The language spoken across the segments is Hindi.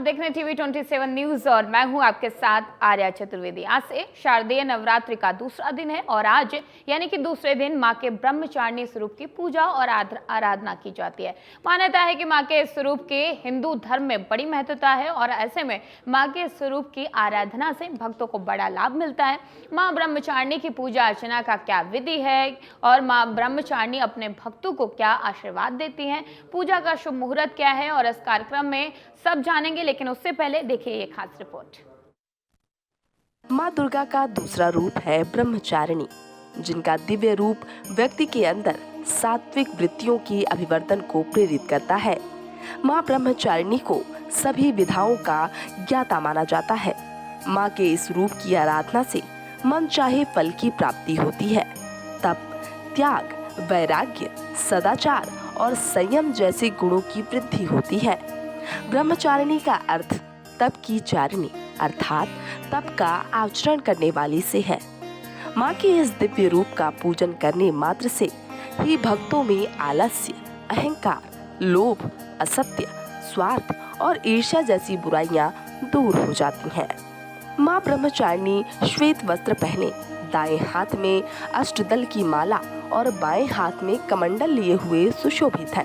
देख रहे हैं TV27 न्यूज और मैं हूं आपके साथ आर्या चतुर्वेदी। आज से शारदीय नवरात्रि का दूसरा दिन है और आज यानी कि दूसरे दिन मां के ब्रह्मचारिणी स्वरूप की पूजा और आराधना की जाती है। मान्यता है कि मां के स्वरूप के हिंदू धर्म में बड़ी महत्वता है और ऐसे में मां के स्वरूप की आराधना से भक्तों को बड़ा लाभ मिलता है। मां ब्रह्मचारिणी की पूजा अर्चना का क्या विधि है और मां ब्रह्मचारिणी अपने भक्तों को क्या आशीर्वाद देती हैं, पूजा का शुभ मुहूर्त क्या है और इस कार्यक्रम में सब जानेंगे, लेकिन उससे पहले देखिए ये खास रिपोर्ट। माँ दुर्गा का दूसरा रूप है ब्रह्मचारिणी, जिनका दिव्य रूप व्यक्ति के अंदर सात्विक वृत्तियों की अभिवर्धन को प्रेरित करता है। माँ ब्रह्मचारिणी को सभी विधाओं का ज्ञाता माना जाता है। माँ के इस रूप की आराधना से मन चाहे फल की प्राप्ति होती है। तप, त्याग, वैराग्य, सदाचार और संयम जैसे गुणों की वृद्धि होती है। ब्रह्मचारिणी का अर्थ तप की चारिणी अर्थात तप का आचरण करने वाली से है। माँ के इस दिव्य रूप का पूजन करने मात्र से ही भक्तों में आलस्य, अहंकार, लोभ, असत्य, स्वार्थ और ईर्ष्या जैसी बुराइयां दूर हो जाती हैं। माँ ब्रह्मचारिणी श्वेत वस्त्र पहने, दाएं हाथ में अष्टदल की माला और बाएं हाथ में कमंडल लिए हुए सुशोभित है।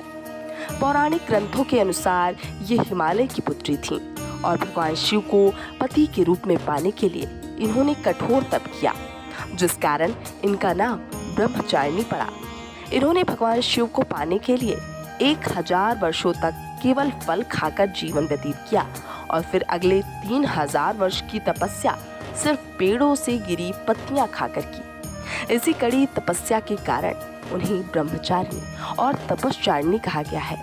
पौराणिक ग्रंथों के अनुसार ये हिमालय की पुत्री थीं और भगवान शिव को पति के रूप में पाने के लिए इन्होंने कठोर तप किया, जिस कारण इनका नाम ब्रह्मचारिणी पड़ा। इन्होंने भगवान शिव को पाने के लिए 1000 वर्षों तक केवल फल खाकर जीवन व्यतीत किया और फिर अगले 3000 वर्ष की तपस्या सिर्फ पेड़ों से गिरी पत्तियां खाकर की। इसी कड़ी तपस्या के कारण उन्हें ब्रह्मचारिणी और तपस्चारिणी कहा गया है।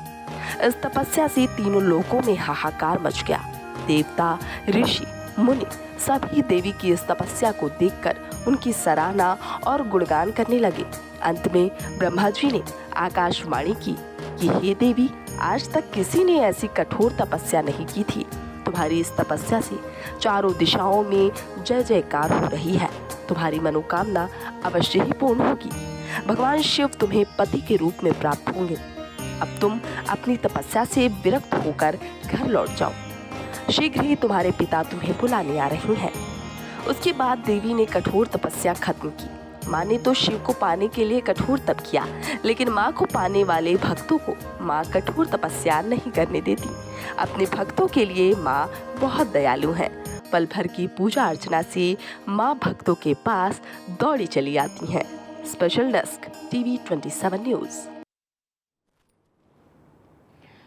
इस तपस्या से तीनों लोकों में हाहाकार मच गया। देवता, ऋषि, मुनि सभी देवी की इस तपस्या को देखकर उनकी सराहना और गुणगान करने लगे। अंत में ब्रह्मा जी ने आकाशवाणी की कि हे देवी, आज तक किसी ने ऐसी कठोर तपस्या नहीं की थी। तुम्हारी इस तपस्या से चारों दिशाओं में जय जयकार हो रही है। तुम्हारी मनोकामना अवश्य ही पूर्ण होगी। भगवान शिव तुम्हें पति के रूप में प्राप्त होंगे। अब तुम अपनी तपस्या से विरक्त होकर घर लौट जाओ। शीघ्र ही तुम्हारे पिता तुम्हें बुलाने आ रहे हैं। उसके बाद देवी ने कठोर तपस्या खत्म की। माँ ने तो शिव को पाने के लिए कठोर तप किया, लेकिन माँ को पाने वाले भक्तों को माँ कठोर तपस्या नहीं करने देती। अपने भक्तों के लिए माँ बहुत दयालु है। पल भर की पूजा अर्चना से माँ भक्तों के पास दौड़ी चली आती हैं। Special desk TV27 news.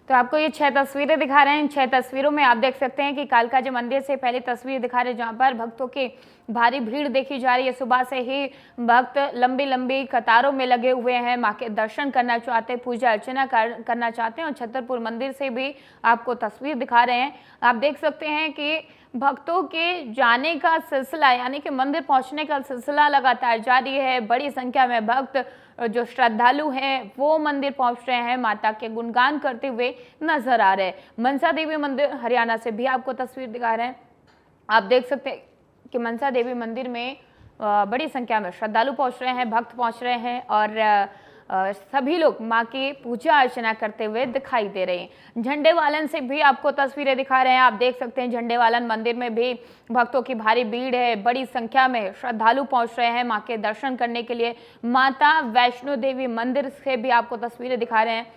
तो आपको ये 6 तस्वीरें दिखा रहे हैं। इन 6 तस्वीरों में आप देख सकते हैं कि कालकाजी मंदिर से पहली तस्वीर दिखा रहे हैं, जहां पर भक्तों की भारी भीड़ देखी जा रही है। सुबह से ही भक्त लंबी लंबी कतारों में लगे हुए हैं, मां के दर्शन करना चाहते हैं, पूजा अर्चना करना चाहते हैं। और छतरपुर मंदिर से भी आपको तस्वीर दिखा रहे हैं। आप देख सकते हैं कि भक्तों के जाने का सिलसिला यानी कि मंदिर पहुंचने का सिलसिला लगातार जारी है। बड़ी संख्या में भक्त जो श्रद्धालु हैं वो मंदिर पहुंच रहे हैं, माता के गुणगान करते हुए नजर आ रहे हैं। मनसा देवी मंदिर हरियाणा से भी आपको तस्वीर दिखा रहे हैं। आप देख सकते हैं कि मनसा देवी मंदिर में बड़ी संख्या में श्रद्धालु पहुंच रहे हैं, भक्त पहुंच रहे हैं और सभी लोग मां की पूजा अर्चना करते हुए दिखाई दे रहे हैं। झंडे वालन से भी आपको तस्वीरें दिखा रहे हैं। आप देख सकते हैं झंडे वालन मंदिर में भी भक्तों की भारी भीड़ है। बड़ी संख्या में श्रद्धालु पहुंच रहे हैं मां के दर्शन करने के लिए। माता वैष्णो देवी मंदिर से भी आपको तस्वीरें दिखा रहे हैं।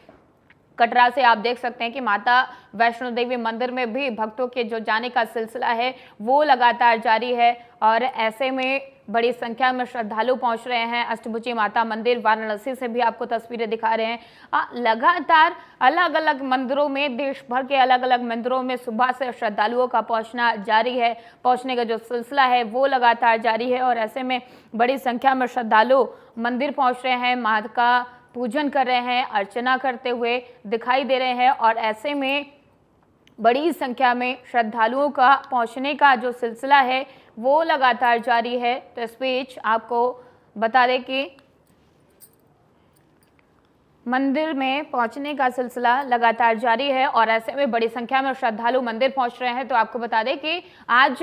कटरा से आप देख सकते हैं कि माता वैष्णो देवी मंदिर में भी भक्तों के जो जाने का सिलसिला है वो लगातार जारी है और ऐसे में बड़ी संख्या में श्रद्धालु पहुंच रहे हैं। अष्टभुजी माता मंदिर वाराणसी से भी आपको तस्वीरें दिखा रहे हैं। लगातार अलग अलग मंदिरों में, देश भर के अलग अलग मंदिरों में सुबह से श्रद्धालुओं का पहुंचना जारी है। पहुंचने का जो सिलसिला है वो लगातार जारी है और ऐसे में बड़ी संख्या में श्रद्धालु मंदिर पहुंच रहे हैं, मां का पूजन कर रहे हैं, अर्चना करते हुए दिखाई दे रहे हैं और ऐसे में बड़ी संख्या में श्रद्धालुओं का पहुंचने का जो सिलसिला है वो लगातार जारी है। तो इस बीच आपको बता दें कि मंदिर में पहुंचने का सिलसिला लगातार जारी है और ऐसे में बड़ी संख्या में श्रद्धालु मंदिर पहुंच रहे हैं। तो आपको बता दें कि आज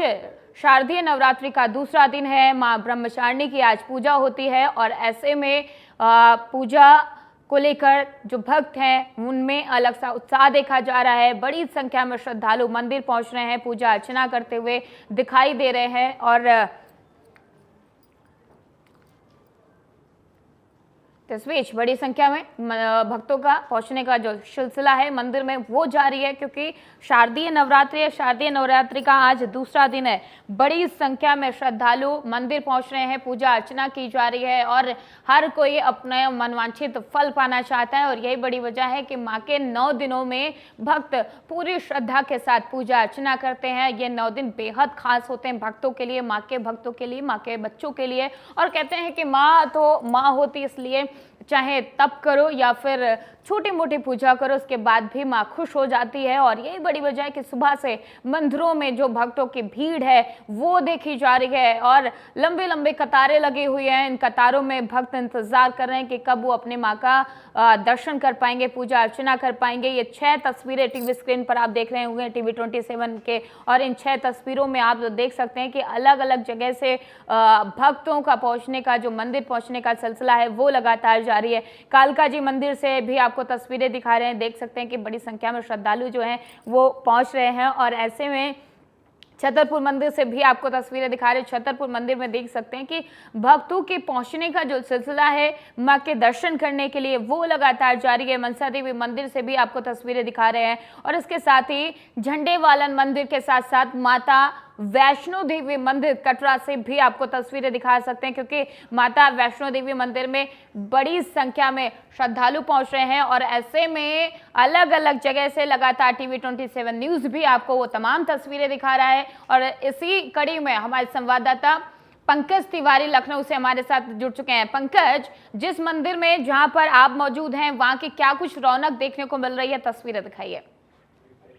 शारदीय नवरात्रि का दूसरा दिन है। मां ब्रह्मचारिणी की आज पूजा होती है और ऐसे में पूजा को लेकर जो भक्त हैं उनमें अलग सा उत्साह देखा जा रहा है। बड़ी संख्या में श्रद्धालु मंदिर पहुंच रहे हैं, पूजा अर्चना करते हुए दिखाई दे रहे हैं और इस बीच बड़ी संख्या में भक्तों का पहुंचने का जो सिलसिला है मंदिर में वो जारी है, क्योंकि शारदीय नवरात्रि है। शारदीय नवरात्रि का आज दूसरा दिन है। बड़ी संख्या में श्रद्धालु मंदिर पहुंच रहे हैं, पूजा अर्चना की जा रही है और हर कोई अपने मनवांछित फल पाना चाहता है। और यही बड़ी वजह है कि माँ के 9 दिनों में भक्त पूरी श्रद्धा के साथ पूजा अर्चना करते हैं। ये 9 दिन बेहद खास होते हैं भक्तों के लिए, माँ के भक्तों के लिए, माँ के बच्चों के लिए। और कहते हैं कि माँ तो माँ होती, इसलिए चाहे तप करो या फिर छोटी मोटी पूजा करो, उसके बाद भी माँ खुश हो जाती है। और यही बड़ी वजह है कि सुबह से मंदिरों में जो भक्तों की भीड़ है वो देखी जा रही है और लंबे लंबे कतारें लगी हुई हैं। इन कतारों में भक्त इंतजार कर रहे हैं कि कब वो अपने माँ का दर्शन कर पाएंगे, पूजा अर्चना कर पाएंगे। ये 6 तस्वीरें टीवी स्क्रीन पर आप देख रहे होंगे टीवी 27 के, और इन 6 तस्वीरों में आप देख सकते हैं कि अलग अलग जगह से भक्तों का पहुंचने का, जो मंदिर पहुंचने का सिलसिला है वो लगातार जारी है। कालका जी मंदिर से भी आपको तस्वीरें दिखा रहे हैं, देख सकते हैं कि बड़ी संख्या में श्रद्धालु जो हैं वो पहुंच रहे हैं। और ऐसे में छतरपुर मंदिर से भी आपको तस्वीरें दिखा रहे हैं। छतरपुर मंदिर में देख सकते हैं कि भक्तों के पहुंचने का जो सिलसिला है मां के दर्शन करने के लिए वो लगातार जारी है। मनसा देवी मंदिर से भी आपको तस्वीरें दिखा रहे हैं और इसके साथ ही झंडेवालन मंदिर के साथ साथ माता वैष्णो देवी मंदिर कटरा से भी आपको तस्वीरें दिखा सकते हैं, क्योंकि माता वैष्णो देवी मंदिर में बड़ी संख्या में श्रद्धालु पहुंच रहे हैं। और ऐसे में अलग अलग जगह से लगातार टीवी 27 न्यूज़ भी आपको वो तमाम तस्वीरें दिखा रहा है। और इसी कड़ी में हमारे संवाददाता पंकज तिवारी लखनऊ से हमारे साथ जुड़ चुके हैं। पंकज, जिस मंदिर में जहां पर आप मौजूद हैं वहां की क्या कुछ रौनक देखने को मिल रही है, तस्वीरें दिखाइए।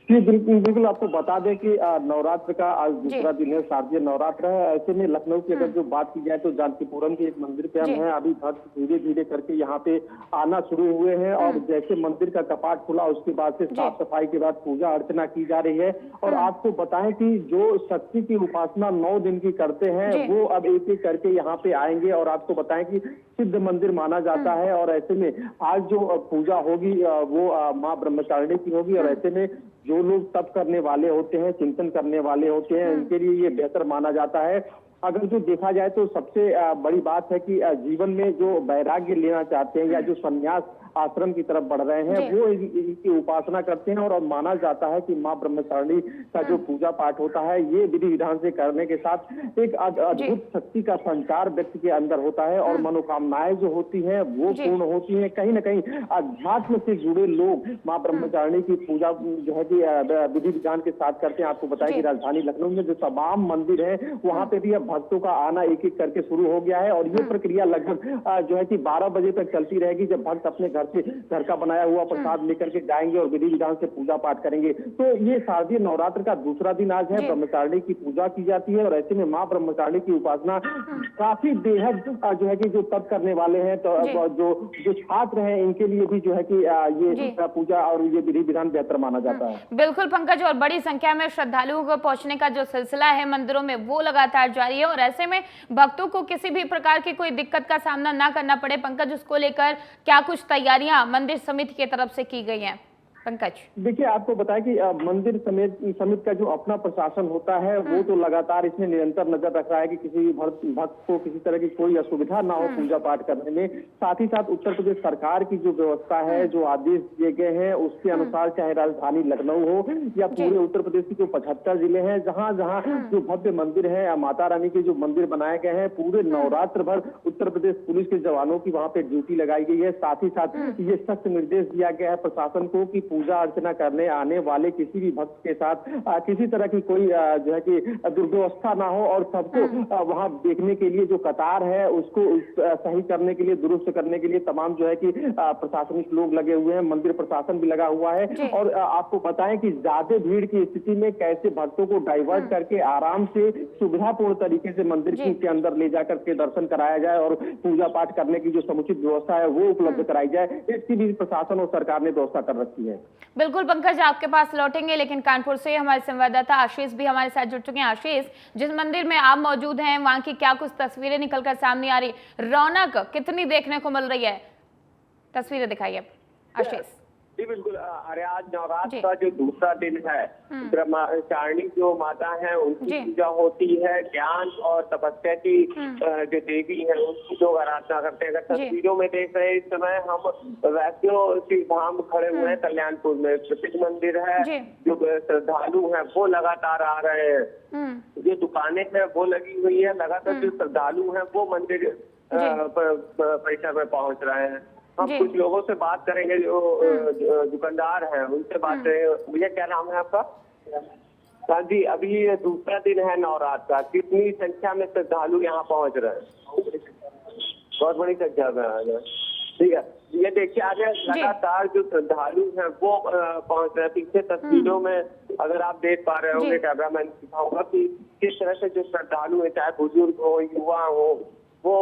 जी बिल्कुल आपको बता दें कि नवरात्र का आज दूसरा दिन है, शारदीय नवरात्र है। ऐसे में लखनऊ की अगर जो बात की जाए तो जानकीपुरम के एक मंदिर पे हम हैं। अभी भक्त धीरे धीरे करके यहाँ पे आना शुरू हुए हैं और जैसे मंदिर का कपाट खुला उसके बाद से साफ सफाई के बाद पूजा अर्चना की जा रही है। और आपको बताएं कि जो शक्ति की उपासना 9 दिन की करते हैं वो अब एक एक करके यहाँ पे आएंगे। और आपको बताएं कि सिद्ध मंदिर माना जाता है और ऐसे में आज जो पूजा होगी वो माँ ब्रह्मचारिणी की होगी। और ऐसे में जो लोग तप करने वाले होते हैं, चिंतन करने वाले होते हैं, उनके लिए ये बेहतर माना जाता है। अगर जो देखा जाए तो सबसे बड़ी बात है कि जीवन में जो वैराग्य लेना चाहते हैं या जो संन्यास आश्रम की तरफ बढ़ रहे हैं वो इनकी उपासना करते हैं। और माना जाता है कि माँ ब्रह्मचारिणी का जो पूजा पाठ होता है ये विधि विधान से करने के साथ एक अद्भुत शक्ति का संचार व्यक्ति के अंदर होता है और मनोकामनाएं जो होती हैं वो पूर्ण होती हैं। कहीं ना कहीं अध्यात्म से जुड़े लोग माँ ब्रह्मचारिणी की पूजा जो है कि विधि विधान के साथ करते हैं। आपको बताया कि राजधानी लखनऊ में जो तमाम मंदिर है वहां पे भी अब भक्तों का आना एक एक करके शुरू हो गया है। और ये प्रक्रिया लगभग जो है कि 12 बजे तक चलती रहेगी, जब भक्त अपने घर का बनाया हुआ प्रसाद लेकर के जाएंगे और विधि विधान से पूजा पाठ करेंगे। तो ये शारदीय नवरात्र का दूसरा दिन आज है। ब्रह्मचारिणी की पूजा की जाती है और ऐसे में माँ ब्रह्मचारिणी की उपासना काफी बेहद जो है कि जो तप करने वाले हैं तो जो छात्र हैं इनके लिए भी जो है कि ये पूजा और ये विधि विधान बेहतर माना जाता है। बिल्कुल पंकज, और बड़ी संख्या में श्रद्धालुओं को पहुंचने का जो सिलसिला है मंदिरों में वो लगातार जारी है और ऐसे में भक्तों को किसी भी प्रकार की कोई दिक्कत का सामना ना करना पड़े। पंकज, उसको लेकर क्या कुछ तैयारियां मंदिर समिति की तरफ से की गई हैं? पंकज, देखिए आपको बताया कि मंदिर समिति का जो अपना प्रशासन होता है वो तो लगातार इसमें निरंतर नजर रख रहा है कि किसी भी भक्त को किसी तरह की कोई असुविधा ना हो पूजा पाठ करने में। साथ ही साथ उत्तर प्रदेश सरकार की जो व्यवस्था है, जो आदेश दिए गए हैं उसके अनुसार चाहे राजधानी लखनऊ हो या पूरे उत्तर प्रदेश के जो 75 जिले हैं जहाँ जहाँ जो भव्य मंदिर है, माता रानी के जो मंदिर बनाए गए हैं, पूरे नवरात्र भर उत्तर प्रदेश पुलिस के जवानों की वहाँ पे ड्यूटी लगाई गई है। साथ ही साथ ये सख्त निर्देश दिया गया है प्रशासन को कि पूजा अर्चना करने आने वाले किसी भी भक्त के साथ किसी तरह की कोई जो है कि दुर्व्यवस्था ना हो और सबको वहां देखने के लिए जो कतार है उसको सही करने के लिए, दुरुस्त करने के लिए तमाम जो है कि प्रशासनिक लोग लगे हुए हैं, मंदिर प्रशासन भी लगा हुआ है। और आपको बताएं कि ज्यादा भीड़ की स्थिति में कैसे भक्तों को डाइवर्ट करके आराम से सुविधापूर्ण तरीके से मंदिर के अंदर ले जाकर के दर्शन कराया जाए और पूजा पाठ करने की जो समुचित व्यवस्था है वो उपलब्ध कराई जाए, इसकी भी प्रशासन और सरकार ने व्यवस्था कर रखी है। बिल्कुल पंकज, आपके पास लौटेंगे, लेकिन कानपुर से हमारे संवाददाता आशीष भी हमारे साथ जुड़ चुके हैं। आशीष, जिस मंदिर में आप मौजूद हैं वहां की क्या कुछ तस्वीरें निकलकर सामने आ रही, रौनक कितनी देखने को मिल रही है? तस्वीरें दिखाइए आशीष। जी बिल्कुल। अरे आज नवरात्र जी। का जो दूसरा दिन है, ब्रह्मचारिणी जो माता है उनकी जी। पूजा होती है। ज्ञान और तपस्या की जो देवी है उनकी लोग आराधना करते हैं। अगर जी। तस्वीरों में देख रहे हैं इस समय हम वैष्णो शिव धाम खड़े हुए हैं कल्याणपुर में। प्रसिद्ध मंदिर है, जी। जो श्रद्धालु हैं वो लगातार आ रहे हैं। जो दुकानें हैं वो लगी हुई है, लगातार जो श्रद्धालु हैं वो मंदिर परिसर में पहुंच रहे हैं। हम जी। कुछ लोगों से बात करेंगे जो दुकानदार हैं उनसे बात करेंगे। भैया क्या नाम है आपका? हाँ जी, अभी ये दूसरा दिन है नवरात्र का, कितनी संख्या में श्रद्धालु यहाँ पहुँच रहे हैं? बहुत बड़ी संख्या में आ रहे हैं। ठीक है, ये देखिए आगे लगातार जो श्रद्धालु हैं वो पहुँच रहे हैं। पीछे तस्वीरों में अगर आप देख पा रहे होंगे, कैमरामैन दिखाऊंगा कि किस तरह से जो श्रद्धालु है, चाहे बुजुर्ग हो युवा हो, वो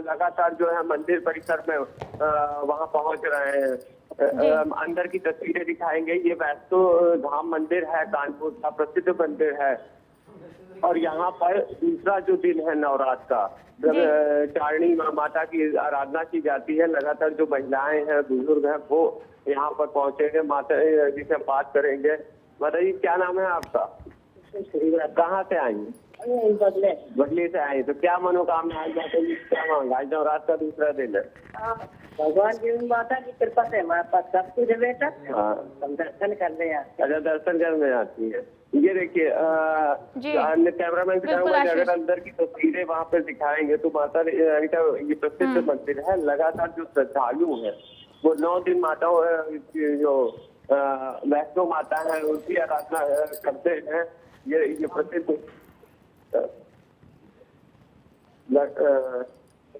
लगातार जो है मंदिर परिसर में वहां पहुंच रहे हैं। अंदर की तस्वीरें दिखाएंगे। ये वैष्णो धाम मंदिर है, कानपुर का प्रसिद्ध मंदिर है और यहाँ पर दूसरा जो दिन है नवरात्र का, ब्रह्मचारिणी माता की आराधना की जाती है। लगातार जो महिलाएं हैं, बुजुर्ग हैं, वो यहाँ पर पहुंचेंगे। माता जी से हम बात करेंगे। माता जी क्या नाम है आपका? कहाँ से आई? बदली से आई। तो क्या मनोकामना आज माता जी क्या मांगा? आज नवरात्र का दूसरा दिन है। भगवान जी माता की कृपा से हमारे पास सब कुछ है बेटा। हम दर्शन करने आते हैं। अच्छा, दर्शन करने आती है। ये देखिए अन्य कैमरामैन अगर अंदर की तस्वीरें वहाँ पर दिखाएंगे तो माता रानी का ये प्रसिद्ध मंदिर है। लगातार जो श्रद्धालु है वो 9 दिन माता जो वैष्णो माता है उनकी आराधना करते हैं। ये प्रसिद्ध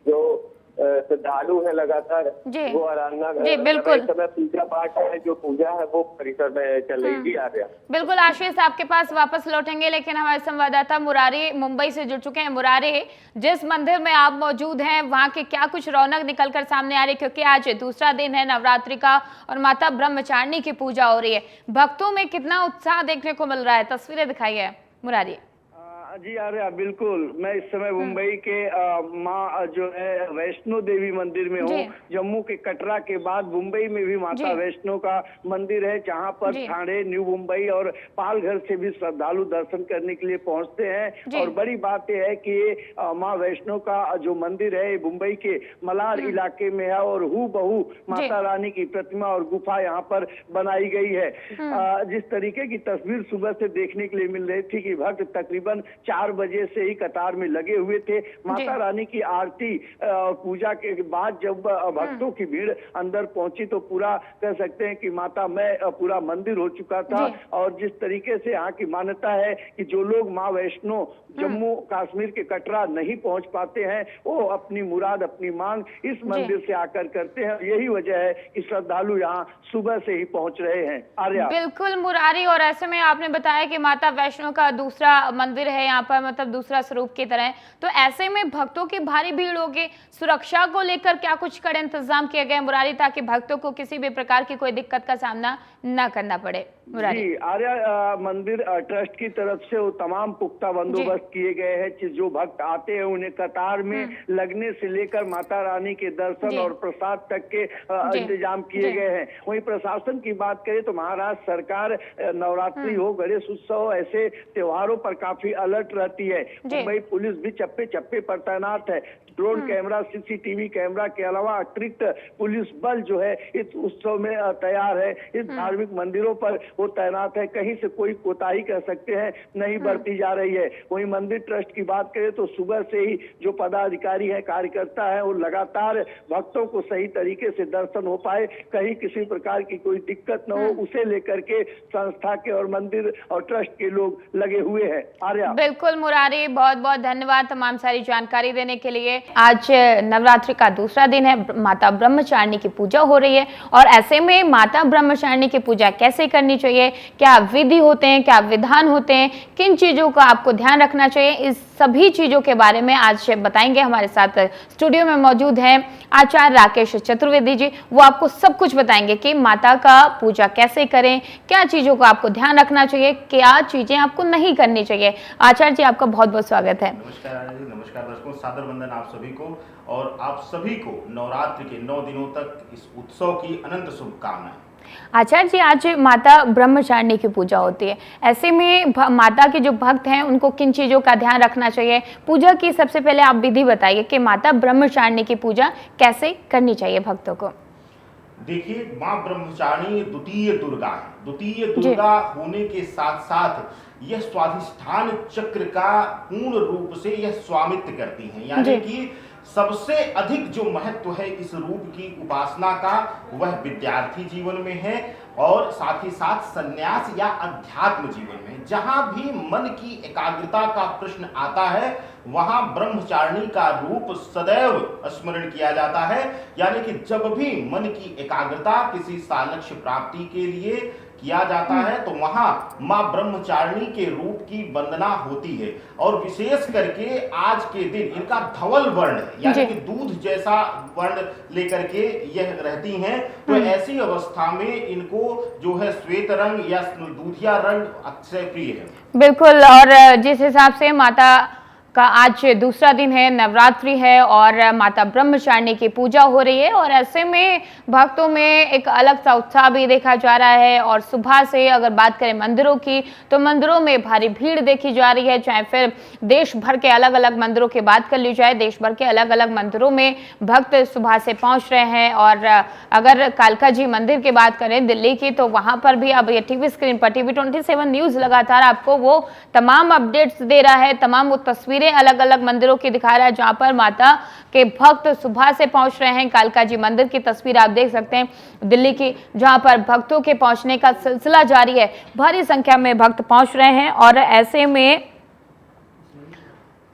जो श्रद्धालु है लगातार वो आराधना बिल्कुल समय पूजा पाठ है, जो पूजा है वो परिसर में चल रही आ रहा। बिल्कुल आशीष, आपके पास वापस लौटेंगे, लेकिन हमारे संवाददाता मुरारी मुंबई से जुड़ चुके हैं। मुरारी, जिस मंदिर में आप मौजूद हैं वहां के क्या कुछ रौनक निकल कर सामने आ रही है? क्योंकि आज दूसरा दिन है नवरात्रि का और माता ब्रह्मचारिणी की पूजा हो रही है। भक्तों में कितना उत्साह देखने को मिल रहा है? तस्वीरें दिखाइए मुरारी। जी आर्या, बिल्कुल। मैं इस समय मुंबई के माँ जो है वैष्णो देवी मंदिर में हूँ। जम्मू के कटरा के बाद मुंबई में भी माता वैष्णो का मंदिर है, जहाँ पर ठाणे, न्यू मुंबई और पालघर से भी श्रद्धालु दर्शन करने के लिए पहुँचते हैं। और बड़ी बात यह है कि माँ वैष्णो का जो मंदिर है मुंबई के मलार इलाके में है और हूबहू माता रानी की प्रतिमा और गुफा यहाँ पर बनाई गई है। जिस तरीके की तस्वीर सुबह से देखने के लिए मिल रही थी कि भक्त तकरीबन 4 बजे से ही कतार में लगे हुए थे। माता रानी की आरती और पूजा के बाद जब भक्तों की भीड़ अंदर पहुंची तो पूरा कह सकते हैं कि माता में पूरा मंदिर हो चुका था। और जिस तरीके से यहाँ की मान्यता है कि जो लोग माँ वैष्णो जम्मू कश्मीर के कटरा नहीं पहुंच पाते हैं वो अपनी मुराद, अपनी मांग इस मंदिर से आकर करते हैं। यही वजह है कि श्रद्धालु यहाँ सुबह से ही पहुंच रहे हैं। आर्या, बिल्कुल मुरारी, और ऐसे में आपने बताया कि माता वैष्णो का दूसरा मंदिर है यहाँ पर, मतलब दूसरा स्वरूप की तरह, तो ऐसे में भक्तों की भारी भीड़ होगी। सुरक्षा को लेकर क्या कुछ कड़े इंतजाम किए गए मुरारी, ताकि भक्तों को किसी भी प्रकार की कोई दिक्कत का सामना न करना पड़े? जी आर्या, मंदिर ट्रस्ट की तरफ से वो तमाम पुख्ता बंदोबस्त किए गए हैं कि जो भक्त आते हैं उन्हें कतार में लगने से लेकर माता रानी के दर्शन और प्रसाद तक के इंतजाम किए गए हैं। वहीं प्रशासन की बात करें तो महाराष्ट्र सरकार नवरात्रि हो, गणेश उत्सव, ऐसे त्योहारों पर काफी अलर्ट रहती है। मुंबई पुलिस भी चप्पे चप्पे पर तैनात है। ड्रोन कैमरा, सीसीटीवी कैमरा के अलावा अतिरिक्त पुलिस बल जो है इस उत्सव में तैयार है। इस धार्मिक मंदिरों पर वो तैनात है। कहीं से कोई कोताही कह सकते हैं नहीं बरती जा रही है। वहीं मंदिर ट्रस्ट की बात करें तो सुबह से ही जो पदाधिकारी है, कार्यकर्ता है, वो लगातार भक्तों को सही तरीके से दर्शन हो पाए, कहीं किसी प्रकार की कोई दिक्कत न हो, उसे लेकर के संस्था के और मंदिर और ट्रस्ट के लोग लगे हुए हैं। आर्या, बिल्कुल मुरारी, बहुत बहुत धन्यवाद तमाम सारी जानकारी देने के लिए। आज नवरात्रि का दूसरा दिन है, माता ब्रह्मचारिणी की पूजा हो रही है और ऐसे में माता ब्रह्मचारिणी की पूजा कैसे करनी चाहिए चाहिए, क्या विधि होते हैं, क्या विधान होते हैं, किन चीज़ों का आपको ध्यान रखना चाहिए, इस सभी चीज़ों के बारे में आज बताएंगे। हमारे साथ स्टूडियो में मौजूद हैं आचार्य राकेश चतुर्वेदी जी। वो आपको सब कुछ बताएंगे कि माता का पूजा कैसे करें, क्या चीज़ों का आपको ध्यान रखना चाहिए, क्या चीज़ें आपको नहीं करनी चाहिए। आचार्य जी, आपका बहुत बहुत स्वागत है। नमस्कार आनंद जी, नमस्कार दर्शकों, सादर वंदन आप सभी को और आप सभी को नवरात्रि के 9 दिनों तक इस उत्सव की अनंत शुभकामनाएं। आचार्य जी, आज माता ब्रह्मचारिणी की पूजा होती है, ऐसे में माता के जो भक्त हैं उनको किन चीज़ों का ध्यान रखना चाहिए? पूजा की सबसे पहले आप विधि बताइए कि माता ब्रह्मचारिणी की पूजा कैसे करनी चाहिए भक्तों को। देखिए, माँ ब्रह्मचारिणी द्वितीय दुर्गा है। द्वितीय दुर्गा होने के साथ साथ यह स्वाधिष्ठान चक्र का पूर्ण रूप से यह स्वामित्व करती हैं, यानी कि सबसे अधिक जो महत्व है इस रूप की उपासना का वह विद्यार्थी जीवन में है और साथ ही साथ संन्यास या अध्यात्म जीवन में। जहां भी मन की एकाग्रता का प्रश्न आता है वहां ब्रह्मचारिणी का रूप सदैव स्मरण किया जाता है, यानी कि जब भी मन की एकाग्रता किसी सालक्ष्य प्राप्ति के लिए किया जाता है तो वहां मां ब्रह्मचारिणी के रूप की वंदना होती है। और विशेष करके आज के दिन इनका धवल वर्ण है, यानी कि दूध जैसा वर्ण लेकर के यह रहती हैं, तो ऐसी अवस्था में इनको जो है श्वेत रंग या दूधिया रंग अक्षय प्रिय है। बिल्कुल, और जिस हिसाब से माता का आज दूसरा दिन है, नवरात्रि है और माता ब्रह्मचारिणी की पूजा हो रही है, और ऐसे में भक्तों में एक अलग सा उत्साह भी देखा जा रहा है। और सुबह से अगर बात करें मंदिरों की तो मंदिरों में भारी भीड़ देखी जा रही है, चाहे फिर देश भर के अलग अलग मंदिरों की बात कर ली जाए, देश भर के अलग अलग मंदिरों में भक्त सुबह से पहुंच रहे हैं। और अगर कालका जी मंदिर की बात करें दिल्ली की, तो वहां पर भी अब ये टीवी स्क्रीन पर TV27 न्यूज़ लगातार आपको वो तमाम अपडेट्स दे रहा है, तमाम वो तस्वीरें अलग अलग मंदिरों की दिखा रहा है जहां पर माता के भक्त सुबह से पहुंच रहे हैं। कालका जी मंदिर की तस्वीर आप देख सकते हैं दिल्ली की, जहां पर भक्तों के पहुंचने का सिलसिला जारी है, भारी संख्या में भक्त पहुंच रहे हैं। और ऐसे में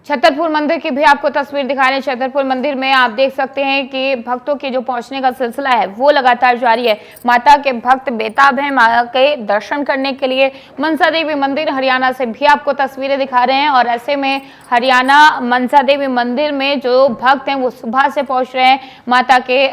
छतरपुर मंदिर की भी आपको तस्वीर दिखा रहे हैं। छतरपुर मंदिर में आप देख सकते हैं कि भक्तों के जो पहुंचने का सिलसिला है वो लगातार जारी है। माता के भक्त बेताब हैं माता के दर्शन करने के लिए। मनसा देवी मंदिर हरियाणा से भी आपको तस्वीरें दिखा रहे हैं, और ऐसे में हरियाणा मनसा देवी मंदिर में जो भक्त हैं वो सुबह से पहुंच रहे हैं माता के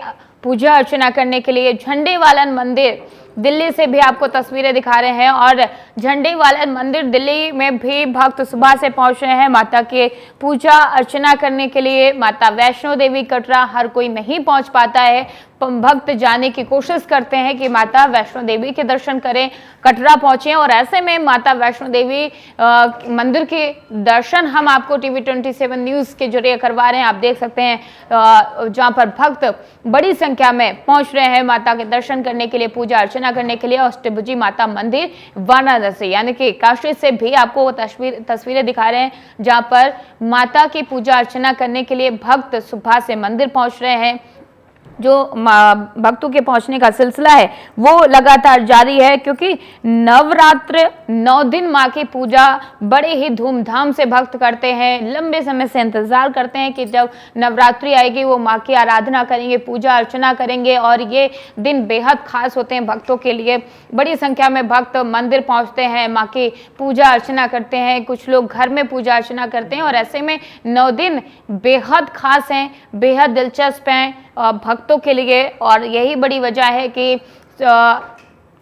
पूजा अर्चना करने के लिए। झंडेवालन मंदिर दिल्ली से भी आपको तस्वीरें दिखा रहे हैं, और झंडेवालन मंदिर दिल्ली में भी भक्त सुबह से पहुंच रहे हैं माता के पूजा अर्चना करने के लिए। माता वैष्णो देवी कटरा हर कोई नहीं पहुंच पाता है, भक्त जाने की कोशिश करते हैं कि माता वैष्णो देवी के दर्शन करें, कटरा पहुंचे। और ऐसे में माता वैष्णो देवी मंदिर के दर्शन हम आपको TV27 न्यूज़ के जरिए करवा रहे हैं। आप देख सकते हैं जहां पर भक्त बड़ी संख्या में पहुंच रहे हैं माता के दर्शन करने के लिए, पूजा अर्चना करने के लिए। अष्टभुजी माता मंदिर वाराणसी यानी कि काशी से भी आपको वो तस्वीरें दिखा रहे हैं जहां पर माता की पूजा अर्चना करने के लिए भक्त सुबह से मंदिर पहुंच रहे हैं। जो भक्तों के पहुंचने का सिलसिला है वो लगातार जारी है, क्योंकि नवरात्र 9 दिन माँ की पूजा बड़े ही धूमधाम से भक्त करते हैं, लंबे समय से इंतजार करते हैं कि जब नवरात्रि आएगी वो माँ की आराधना करेंगे, पूजा अर्चना करेंगे। और ये दिन बेहद खास होते हैं भक्तों के लिए। बड़ी संख्या में भक्त मंदिर पहुंचते हैं, माँ की पूजा अर्चना करते हैं, कुछ लोग घर में पूजा अर्चना करते हैं। और ऐसे में 9 दिन बेहद खास हैं, बेहद दिलचस्प हैं भक्तों के लिए। और यही बड़ी वजह है कि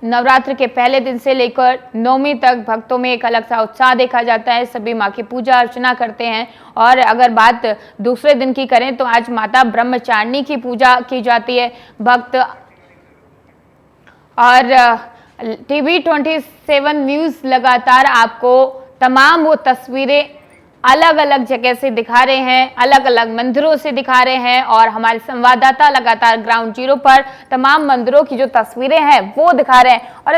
नवरात्र के पहले दिन से लेकर 9वीं तक भक्तों में एक अलग सा उत्साह देखा जाता है, सभी माँ की पूजा अर्चना करते हैं। और अगर बात दूसरे दिन की करें तो आज माता ब्रह्मचारिणी की पूजा की जाती है। भक्त और TV27 न्यूज़ लगातार आपको तमाम वो तस्वीरें अलग अलग जगह से दिखा रहे हैं, अलग अलग मंदिरों से दिखा रहे हैं। और हमारे संवाददाता लगातार ग्राउंड जीरो पर तमाम मंदिरों की जो तस्वीरें हैं वो दिखा रहे हैं। और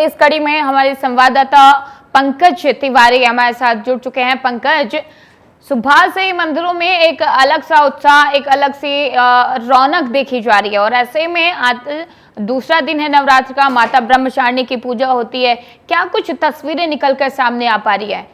इस कड़ी में हमारे संवाददाता पंकज तिवारी हमारे साथ जुड़ चुके हैं। पंकज, सुबह से ही मंदिरों में एक अलग सा उत्साह, एक अलग सी रौनक देखी जा रही है, और ऐसे में आज दूसरा दिन है नवरात्र का, माता ब्रह्मचारिणी की पूजा होती है। क्या कुछ तस्वीरें निकलकर सामने आ पा रही है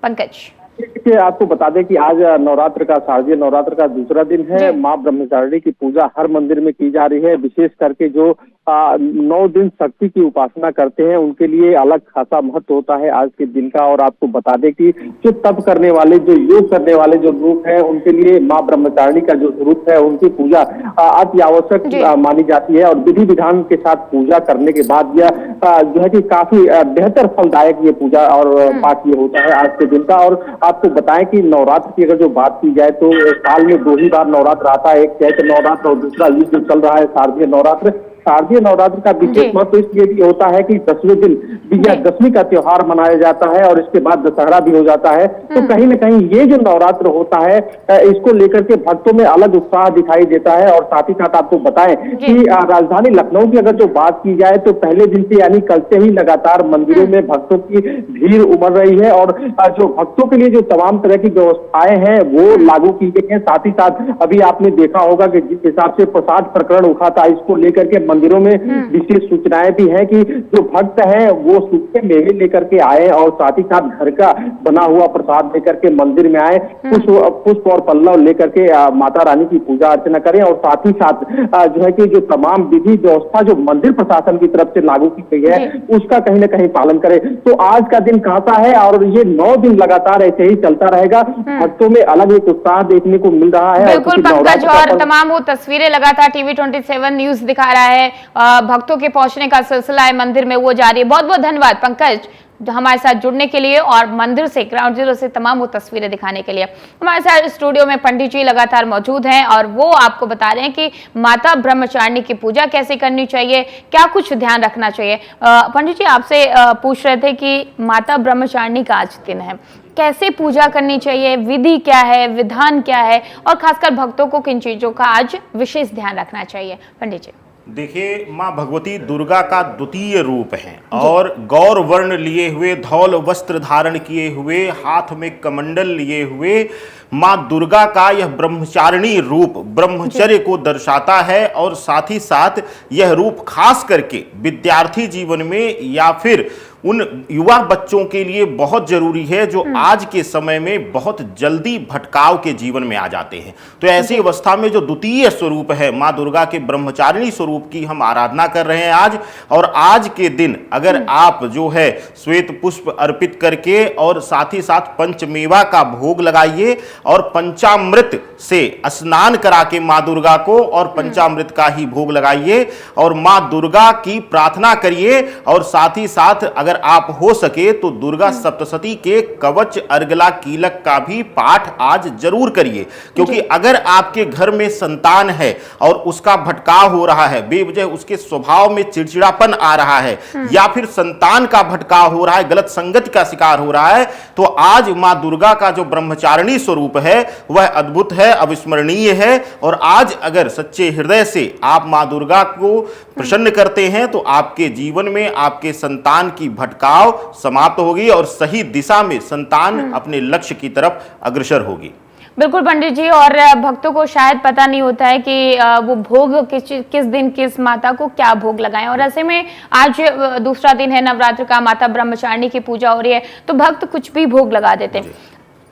पंकज? देखिए, आपको बता दें कि आज नवरात्र का शारदीय नवरात्र का दूसरा दिन है। माँ ब्रह्मचारिणी की पूजा हर मंदिर में की जा रही है। विशेष करके जो 9 दिन शक्ति की उपासना करते हैं उनके लिए अलग खासा महत्व होता है आज के दिन का। और आपको बता दें कि जो तप करने वाले, जो योग करने वाले जो लोग हैं, उनके लिए माँ ब्रह्मचारिणी का जो स्वरूप है उनकी पूजा अति आवश्यक मानी जाती है। और विधि विधान के साथ पूजा करने के बाद यह जो है कि काफी बेहतर फलदायक ये पूजा और पाठ ये होता है आज के दिन का। और आपको बताएं कि नवरात्र की अगर जो बात की जाए तो साल में 2 ही बार नवरात्र आता है, एक चैत्र नवरात्र और दूसरा ये जो चल रहा है शारदीय नवरात्र। शारदीय नवरात्र का विशेष महत्व इसलिए भी होता है कि 10वें दिन विजयादशमी का त्योहार मनाया जाता है और इसके बाद दशहरा भी हो जाता है। तो कहीं न कहीं ये जो नवरात्र होता है इसको लेकर के भक्तों में अलग उत्साह दिखाई देता है। और साथ ही साथ आपको बताएं कि राजधानी लखनऊ की अगर जो बात की जाए तो पहले दिन से यानी कल से ही लगातार मंदिरों में भक्तों की भीड़ उमड़ रही है। और जो भक्तों के लिए जो तमाम तरह की व्यवस्थाएं हैं वो लागू की गई है। साथ ही साथ अभी आपने देखा होगा कि जिस हिसाब से प्रसाद प्रकरण उठा था, इसको लेकर के मंदिरों में विशेष सूचनाएं भी हैं कि जो भक्त हैं वो सूखे मेवे लेकर के आए और साथ ही साथ घर का बना हुआ प्रसाद लेकर के मंदिर में आए, पुष्प और पल्लव लेकर के माता रानी की पूजा अर्चना करें। और साथ ही साथ जो है कि जो तमाम विधि व्यवस्था जो मंदिर प्रशासन की तरफ से लागू की गई है उसका कहीं ना कहीं पालन करें। तो आज का दिन खासा है और ये 9 दिन लगातार ऐसे ही चलता रहेगा। भक्तों में अलग एक उत्साह देखने को मिल रहा है। बिल्कुल पंकज, और तमाम वो तस्वीरें लगातार टीवी 27 न्यूज दिखा रहा है। भक्तों के पहुंचने का सिलसिला है मंदिर में, वो जारी है। बहुत बहुत धन्यवाद पंकज हमारे साथ जुड़ने के लिए और मंदिर से, ग्राउंड जीरो से तमाम वो तस्वीरें दिखाने के लिए। हमारे साथ स्टूडियो में पंडित जी लगातार मौजूद हैं और वो आपको बता रहे हैं कि माता ब्रह्मचारिणी की पूजा कैसे करनी चाहिए, क्या कुछ ध्यान रखना चाहिए। पंडित जी आपसे पूछ रहे थे कि माता ब्रह्मचारिणी का आज दिन है, कैसे पूजा करनी चाहिए, विधि क्या है, विधान क्या है, और खासकर भक्तों को किन चीजों का आज विशेष ध्यान रखना चाहिए। पंडित जी देखिए, माँ भगवती दुर्गा का द्वितीय रूप है और गौर वर्ण लिए हुए, धौल वस्त्र धारण किए हुए, हाथ में कमंडल लिए हुए माँ दुर्गा का यह ब्रह्मचारिणी रूप ब्रह्मचर्य को दर्शाता है। और साथ ही साथ यह रूप खास करके विद्यार्थी जीवन में या फिर उन युवा बच्चों के लिए बहुत जरूरी है जो आज के समय में बहुत जल्दी भटकाव के जीवन में आ जाते हैं। तो ऐसी अवस्था में जो द्वितीय स्वरूप है माँ दुर्गा के ब्रह्मचारिणी स्वरूप की हम आराधना कर रहे हैं आज। और आज के दिन अगर आप जो है श्वेत पुष्प अर्पित करके और साथ ही साथ पंचमेवा का भोग लगाइए और पंचामृत से स्नान करा के माँ दुर्गा को और पंचामृत का ही भोग लगाइए और माँ दुर्गा की प्रार्थना करिए। और साथ ही साथ अगर आप हो सके तो दुर्गा सप्तशती के कवच अर्गला कीलक का भी पाठ आज जरूर करिए। क्योंकि अगर आपके घर में संतान है और उसका भटकाव हो रहा है, बेवजह उसके स्वभाव में चिड़चिड़ापन आ रहा है, या फिर संतान का भटकाव हो रहा है, गलत संगति का शिकार हो रहा है, तो आज मां दुर्गा का जो ब्रह्मचारिणी स्वरूप है वह अद्भुत है, अविस्मरणीय है। और आज अगर सच्चे हृदय से आप मां दुर्गा को प्रसन्न करते हैं तो आपके जीवन में आपके संतान की भटकाव समाप्त होगी और सही दिशा में संतान अपने लक्ष्य की तरफ अग्रसर होगी। बिल्कुल पंडित जी, और भक्तों को शायद पता नहीं होता है कि वो भोग किस दिन किस माता को क्या भोग लगाएं। और ऐसे में आज दूसरा दिन है नवरात्र का, माता ब्रह्मचारिणी की पूजा हो रही है, तो भक्त कुछ भी भोग लगा देते हैं।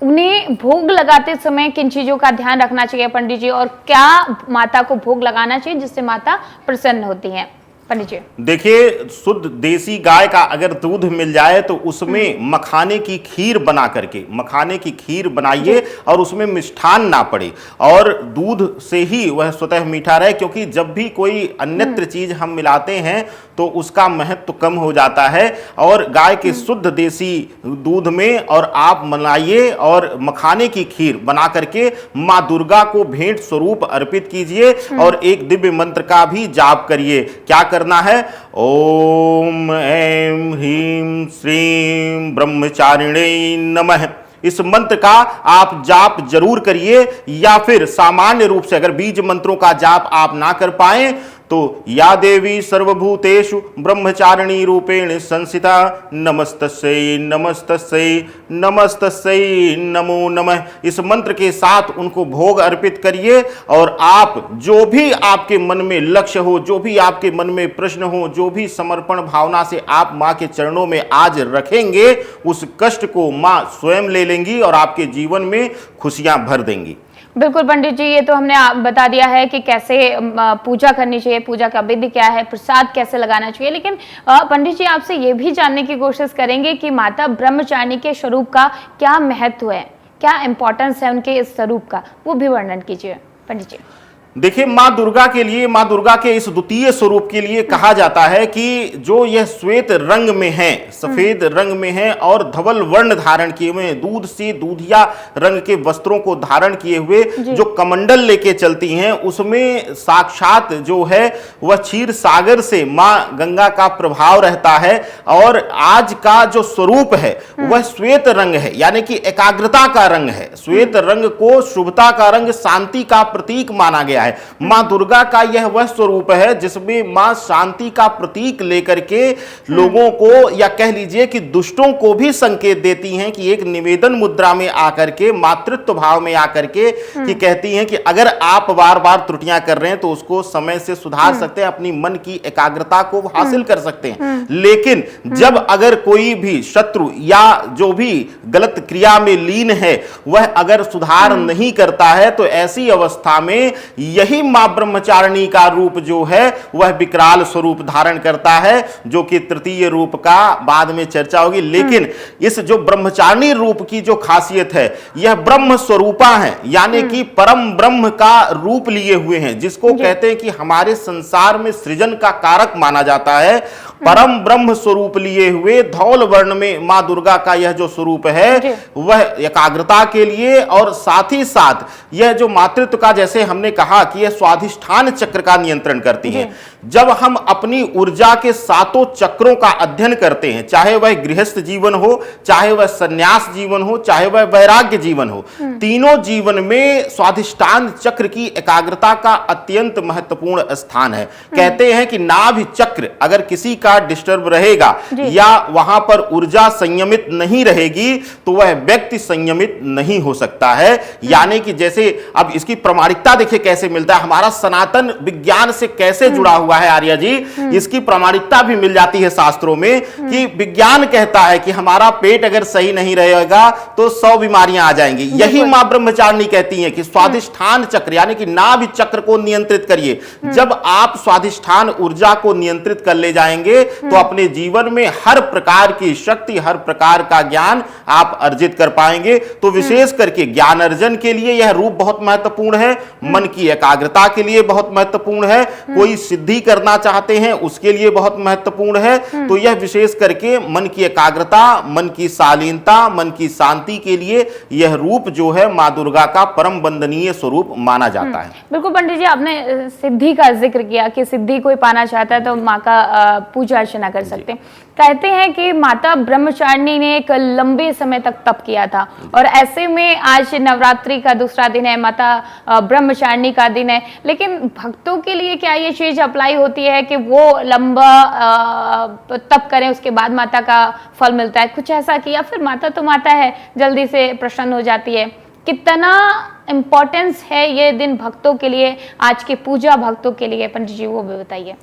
उन्हें भोग लगाते समय किन चीजों का ध्यान रखना चाहिए पंडित जी, और क्या माता को भोग लगाना चाहिए जिससे माता प्रसन्न होती है? पंडित जी देखिए, शुद्ध देसी गाय का अगर दूध मिल जाए तो उसमें मखाने की खीर बना करके मखाने की खीर बनाइए और उसमें मिष्ठान ना पड़े और दूध से ही वह स्वतः मीठा रहे। क्योंकि जब भी कोई अन्यत्र चीज हम मिलाते हैं तो उसका महत्व कम हो जाता है। और गाय के शुद्ध देसी दूध में और आप बनाइए और मखाने की खीर बना करके माँ दुर्गा को भेंट स्वरूप अर्पित कीजिए और एक दिव्य मंत्र का भी जाप करिए। क्या करना है? ओम ऐं ह्रीं श्रीं ब्रह्मचारिणे नमः। इस मंत्र का आप जाप जरूर करिए। या फिर सामान्य रूप से अगर बीज मंत्रों का जाप आप ना कर पाए तो या देवी सर्वभूतेषु ब्रह्मचारिणी रूपेण संस्थिता नमस्तस्यै नमस्तस्यै नमस्तस्यै नमो नमः। इस मंत्र के साथ उनको भोग अर्पित करिए और आप जो भी आपके मन में लक्ष्य हो, जो भी आपके मन में प्रश्न हो, जो भी समर्पण भावना से आप मां के चरणों में आज रखेंगे, उस कष्ट को मां स्वयं ले लेंगी और आपके जीवन में खुशियां भर देंगी। बिल्कुल पंडित जी, ये तो हमने बता दिया है कि कैसे पूजा करनी चाहिए, पूजा का विधि क्या है, प्रसाद कैसे लगाना चाहिए, लेकिन पंडित जी आपसे ये भी जानने की कोशिश करेंगे कि माता ब्रह्मचारिणी के स्वरूप का क्या महत्व है, क्या इंपॉर्टेंस है उनके इस स्वरूप का, वो भी वर्णन कीजिए पंडित जी। देखिए, मां दुर्गा के लिए, मां दुर्गा के इस द्वितीय स्वरूप के लिए कहा जाता है कि जो यह श्वेत रंग में है, सफेद रंग में है और धवल वर्ण धारण किए हुए, दूध से दूधिया रंग के वस्त्रों को धारण किए हुए जो कमंडल लेके चलती हैं, उसमें साक्षात जो है वह क्षीर सागर से मां गंगा का प्रभाव रहता है। और आज का जो स्वरूप है वह श्वेत रंग है, यानी कि एकाग्रता का रंग है। श्वेत रंग को शुभता का रंग, शांति का प्रतीक माना गया है। मां दुर्गा का यह वह स्वरूप है जिसमें मां शांति का प्रतीक लेकर के लोगों को, या कह लीजिए कि दुष्टों को भी संकेत देती हैं कि एक निवेदन मुद्रा में आकर के, मातृत्व भाव में आकर के कि कहती हैं कि अगर आप बार बार त्रुटियां कर रहे हैं तो उसको समय से सुधार सकते हैं, अपनी मन की एकाग्रता को हासिल कर सकते हैं। लेकिन जब अगर कोई भी शत्रु या जो भी गलत क्रिया में लीन है वह अगर सुधार नहीं करता है, तो ऐसी अवस्था में यही मां ब्रह्मचारिणी का रूप जो है वह विकराल स्वरूप धारण करता है, जो कि तृतीय रूप का बाद में चर्चा होगी। लेकिन इस जो ब्रह्मचारिणी रूप की जो खासियत है, यह ब्रह्म स्वरूपा है, यानी कि परम ब्रह्म का रूप लिए हुए हैं, जिसको कहते हैं कि हमारे संसार में सृजन का कारक माना जाता है। परम ब्रह्म स्वरूप लिए हुए धौल वर्ण में मां दुर्गा का यह जो स्वरूप है वह एकाग्रता के लिए, और साथ ही साथ यह जो मातृत्व का, जैसे हमने कहा कि यह स्वाधिष्ठान चक्र का नियंत्रण करती है। जब हम अपनी ऊर्जा के सातों चक्रों का अध्ययन करते हैं, चाहे वह गृहस्थ जीवन हो, चाहे वह संन्यास जीवन हो, चाहे वह वैराग्य जीवन हो, तीनों जीवन में स्वाधिष्ठान चक्र की एकाग्रता का अत्यंत महत्वपूर्ण स्थान है। कहते हैं कि नाभि चक्र अगर किसी का डिस्टर्ब रहेगा या वहां पर ऊर्जा संयमित नहीं रहेगी तो वह व्यक्ति संयमित नहीं हो सकता है। यानी कि जैसे अब इसकी प्रामाणिकता देखिए कैसे मिलता है, हमारा सनातन विज्ञान से कैसे जुड़ा हुआ है आर्या जी, इसकी प्रामाणिकता भी मिल जाती है शास्त्रों में कि विज्ञान कहता है कि हमारा पेट अगर सही नहीं रहेगा तो 100 बीमारियां आ जाएंगी। यही मां ब्रह्मचारिणी कहती है कि स्वाधिष्ठान चक्र यानी कि नाभि चक्र को नियंत्रित करिए। जब आप स्वाधिष्ठान ऊर्जा को नियंत्रित कर ले जाएंगे तो अपने जीवन में हर प्रकार की शक्ति, हर प्रकार का ज्ञान आप अर्जित कर पाएंगे। तो विशेष करके ज्ञान अर्जन के लिए यह रूप बहुत महत्वपूर्ण है, मन की एकाग्रता के लिए बहुत महत्वपूर्ण है, कोई सिद्धि करना चाहते हैं उसके लिए बहुत महत्वपूर्ण है। तो यह विशेष करके मन की एकाग्रता, मन की शालीनता, मन की शांति के लिए यह रूप जो है मां दुर्गा का परम वंदनीय स्वरूप माना जाता है। बिल्कुल पंडित जी, आपने सिद्धि का जिक्र किया कि सिद्धि कोई पाना चाहता है तो माँ का पूजा अर्चना कर सकते हैं। कहते हैं कि माता ब्रह्मचारिणी ने एक लंबे समय तक तप किया था, और ऐसे में आज नवरात्रि का दूसरा दिन है, माता ब्रह्मचारिणी का दिन है, लेकिन भक्तों के लिए क्या ये चीज अप्लाई होती है कि वो लंबा तप करें उसके बाद माता का फल मिलता है? कुछ ऐसा किया, फिर माता तो माता है, जल्दी से प्रसन्न हो जाती है। कितना इम्पोर्टेंस है ये दिन भक्तों के लिए, आज के पूजा भक्तों के लिए, पंडित जी वो भी बताइए।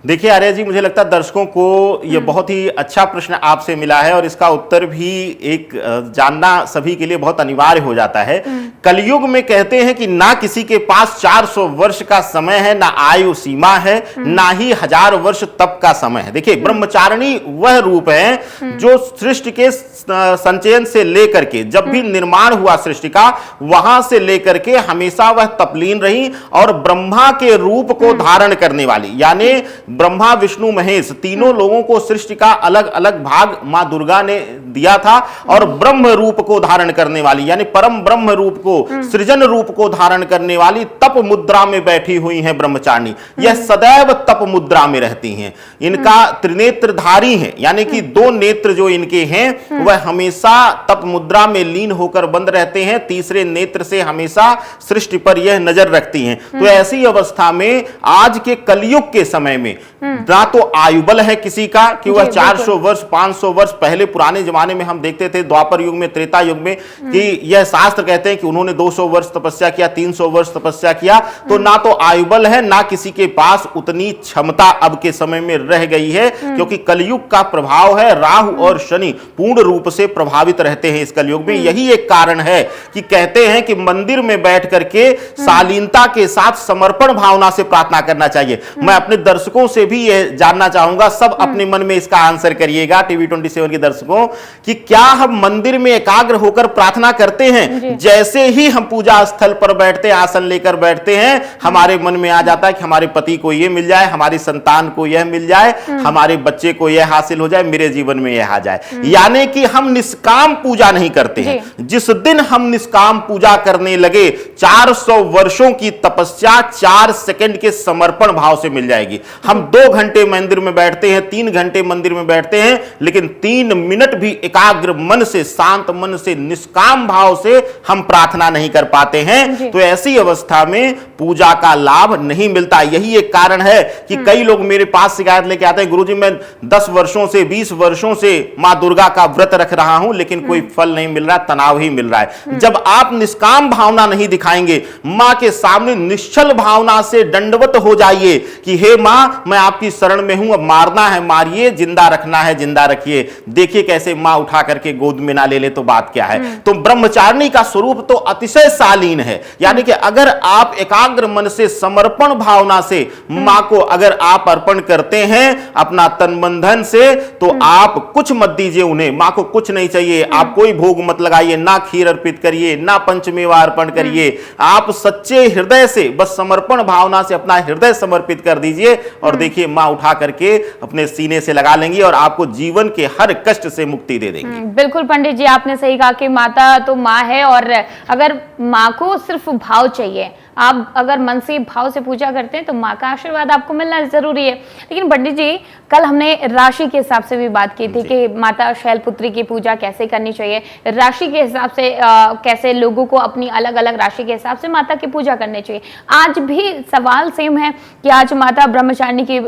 देखिए आर्या जी, मुझे लगता है दर्शकों को ये बहुत ही अच्छा प्रश्न आपसे मिला है और इसका उत्तर भी एक जानना सभी के लिए बहुत अनिवार्य हो जाता है। कलयुग में कहते हैं कि ना किसी के पास 400 वर्ष का समय है, ना आयु सीमा है, ना ही 1000 वर्ष तप का समय है। देखिए, ब्रह्मचारिणी वह रूप है जो सृष्टि के संचयन से लेकर के, जब भी निर्माण हुआ सृष्टि का, वहां से लेकर के हमेशा वह तपलीन रही और ब्रह्मा के रूप को धारण करने वाली, यानी ब्रह्मा विष्णु महेश तीनों लोगों को सृष्टि का अलग अलग भाग मां दुर्गा ने दिया था और ब्रह्म रूप को धारण करने वाली यानी परम ब्रह्म रूप को सृजन रूप को धारण करने वाली तप मुद्रा में बैठी हुई हैं ब्रह्मचारिणी। यह सदैव तप मुद्रा में रहती हैं। इनका त्रिनेत्रधारी है यानी कि दो नेत्र जो इनके हैं वह हमेशा तप मुद्रा में लीन होकर बंद रहते हैं, तीसरे नेत्र से हमेशा सृष्टि पर यह नजर रखती हैं। तो ऐसी अवस्था में आज के कलयुग के समय में ना तो आयुबल है किसी का कि वह 400 वर्ष 500 वर्ष पहले पुराने जमाने में हम देखते थे द्वापर युग में त्रेता युग में कि यह शास्त्र कहते हैं कि उन्होंने 200 वर्ष तपस्या किया 300 वर्ष तपस्या किया। तो ना तो आयुबल है ना किसी के पास उतनी क्षमता अब के समय में रह गई है क्योंकि कलयुग का प्रभाव है। राहु और शनि पूर्ण रूप से प्रभावित रहते हैं इस कलयुग में। यही एक कारण है कि कहते हैं कि मंदिर में बैठ करके शालीनता के साथ समर्पण भावना से प्रार्थना करना चाहिए। मैं अपने दर्शकों से भी यह जानना चाहूंगा, सब अपने मन में इसका आंसर करिएगा टीवी 27 के दर्शकों, कि क्या हम मंदिर में एकाग्र होकर प्रार्थना करते हैं? जैसे ही हम पूजा स्थल पर बैठते हैं, आसन लेकर बैठते हैं, हमारे मन में आ जाता है कि हमारे पति को यह मिल जाए, हमारी संतान को यह मिल जाए, हमारे बच्चे को यह हासिल हो जाए, मेरे जीवन में यह आ जाए। यानी कि हम निष्काम पूजा नहीं करते हैं। जिस दिन हम निष्काम पूजा करने लगे 400 वर्षों की तपस्या 4 सेकंड के समर्पण भाव से मिल जाएगी। हम 2 घंटे मंदिर में बैठते हैं, 3 घंटे मंदिर में बैठते हैं, लेकिन 3 मिनट भी एकाग्र मन से, शांत मन से, निष्काम भाव से हम प्रार्थना नहीं कर पाते हैं। तो ऐसी अवस्था में पूजा का लाभ नहीं मिलता। यही एक कारण है कि कई लोग मेरे पास शिकायत लेके आते हैं, गुरुजी मैं 10 वर्षों से 20 वर्षों से मां दुर्गा का व्रत रख रहा हूं लेकिन कोई फल नहीं मिल रहा, तनाव ही मिल रहा है। जब आप निष्काम भावना नहीं दिखाएंगे, मां के सामने निश्चल भावना से दंडवत हो जाइए कि हे मां मैं आपकी शरण में हूं, अब मारना है मारिए, जिंदा रखना है जिंदा रखिए। देखिए कैसे मां उठा करके गोद में ना ले ले तो बात क्या है। तो ब्रह्मचारिणी का स्वरूप तो अतिशय शालीन है। यानी कि अगर आप एकाग्र मन से समर्पण भावना से मां को अगर आप अर्पण करते हैं अपना तन मन धन से, तो आप कुछ मत दीजिए उन्हें, मां को कुछ नहीं चाहिए, आप कोई भोग मत लगाइए, ना खीर अर्पित करिए, ना पंचमेवा अर्पण करिए। आप सच्चे हृदय से बस समर्पण भावना से अपना हृदय समर्पित कर दीजिए और देखिए मां उठा करके अपने सीने से लगा लेंगी और आपको जीवन के हर कष्ट से मुक्ति दे देंगी। बिल्कुल पंडित जी, आपने सही कहा कि माता तो माँ है और अगर माँ को सिर्फ भाव चाहिए, आप अगर मन से भाव से पूजा करते हैं तो माँ का आशीर्वाद आपको मिलना जरूरी है। लेकिन पंडित जी, कल हमने राशि के हिसाब से भी बात की थी कि माता शैलपुत्री की पूजा कैसे करनी चाहिए, राशि के हिसाब से कैसे लोगों को अपनी अलग अलग राशि के हिसाब से माता की पूजा करनी चाहिए। आज भी सवाल सेम है कि आज माता ब्रह्मचारिणी की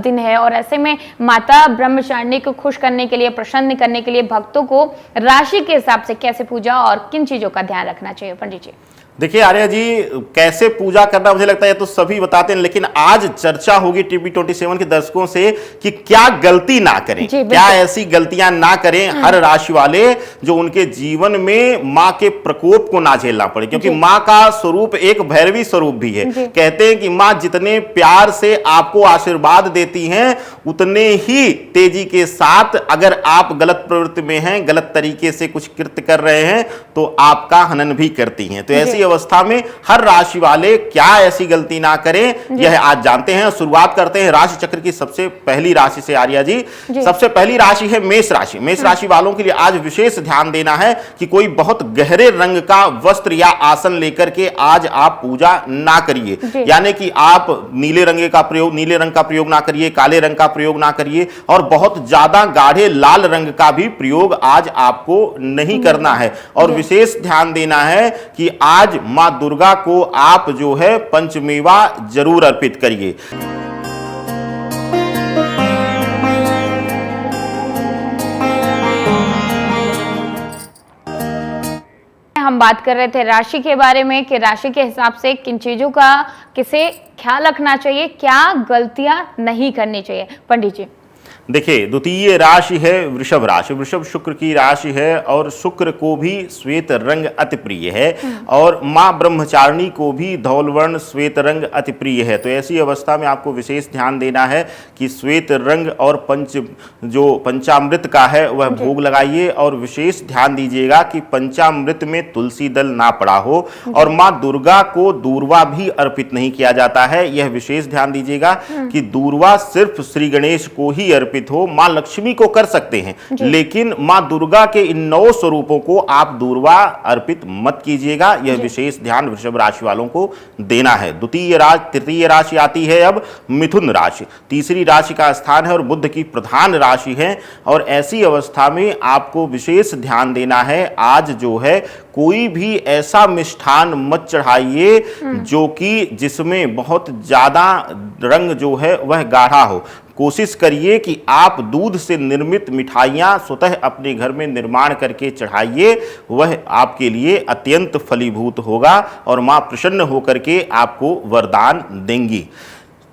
दिन है और ऐसे में माता ब्रह्मचारिणी को खुश करने के लिए, प्रसन्न करने के लिए भक्तों को राशि के हिसाब से कैसे पूजा और किन चीजों का ध्यान रखना चाहिए पंडित जी? देखिए आर्या जी, कैसे पूजा करना मुझे लगता है तो सभी बताते हैं, लेकिन आज चर्चा होगी टीवी 27 के दर्शकों से कि क्या गलती ना करें, क्या ऐसी गलतियां ना करें हर राशि वाले जो उनके जीवन में मां के प्रकोप को ना झेलना पड़े। क्योंकि मां का स्वरूप एक भैरवी स्वरूप भी है। कहते हैं कि मां जितने प्यार से आपको आशीर्वाद देती हैं उतने ही तेजी के साथ अगर आप गलत प्रवृत्ति में हैं, गलत तरीके से कुछ कृत्य कर रहे हैं तो आपका हनन भी करती हैं। तो ऐसी अवस्था में हर राशि वाले क्या ऐसी गलती ना करें, यह आज जानते हैं। शुरुआत करते हैं राशि चक्र की सबसे पहली राशि से आर्या जी। सबसे पहली राशि है मेष राशि। मेष राशि वालों के लिए आज विशेष ध्यान देना है कि कोई बहुत गहरे रंग का वस्त्र या आसन लेकर के आज आप पूजा ना करिए। यानी कि आप नीले रंग का प्रयोग ना करिए, काले रंग का प्रयोग ना करिए और बहुत ज्यादा गाढ़े लाल रंग का भी प्रयोग आज आपको नहीं करना है। और विशेष ध्यान देना है कि आज मां दुर्गा को आप जो है पंचमेवा जरूर अर्पित करिए। हम बात कर रहे थे राशि के बारे में कि राशि के हिसाब से किन चीजों का किसे ख्याल रखना चाहिए, क्या गलतियां नहीं करनी चाहिए पंडित जी? देखिए, द्वितीय राशि है वृषभ राशि। वृषभ शुक्र की राशि है और शुक्र को भी श्वेत रंग अति प्रिय है और मां ब्रह्मचारिणी को भी धौल वर्ण श्वेत रंग अति प्रिय है। तो ऐसी अवस्था में आपको विशेष ध्यान देना है कि श्वेत रंग और पंचामृत का है वह भोग लगाइए और विशेष ध्यान दीजिएगा कि पंचामृत में तुलसी दल ना पड़ा हो और मां दुर्गा को दूर्वा भी अर्पित नहीं किया जाता है। यह विशेष ध्यान दीजिएगा कि दूर्वा सिर्फ श्री गणेश को ही अर्पित हो। मां लक्ष्मी को कर सकते हैं लेकिन मां दुर्गा के इन 9 स्वरूपों को आप दूर्वा अर्पित मत कीजिएगा। यह विशेष ध्यान वृषभ राशि वालों को देना है। तृतीय राशि आती है अब मिथुन राशि। तीसरी राशि का स्थान है और बुध की प्रधान राशि है और ऐसी अवस्था में आपको विशेष ध्यान देना है। आज जो है कोई भी ऐसा मिष्ठान मत चढ़ाइए जो कि जिसमें बहुत ज्यादा रंग जो है वह गाढ़ा हो। कोशिश करिए कि आप दूध से निर्मित मिठाइयां स्वतः अपने घर में निर्माण करके चढ़ाइए, वह आपके लिए अत्यंत फलीभूत होगा और मां प्रसन्न होकर के आपको वरदान देंगी।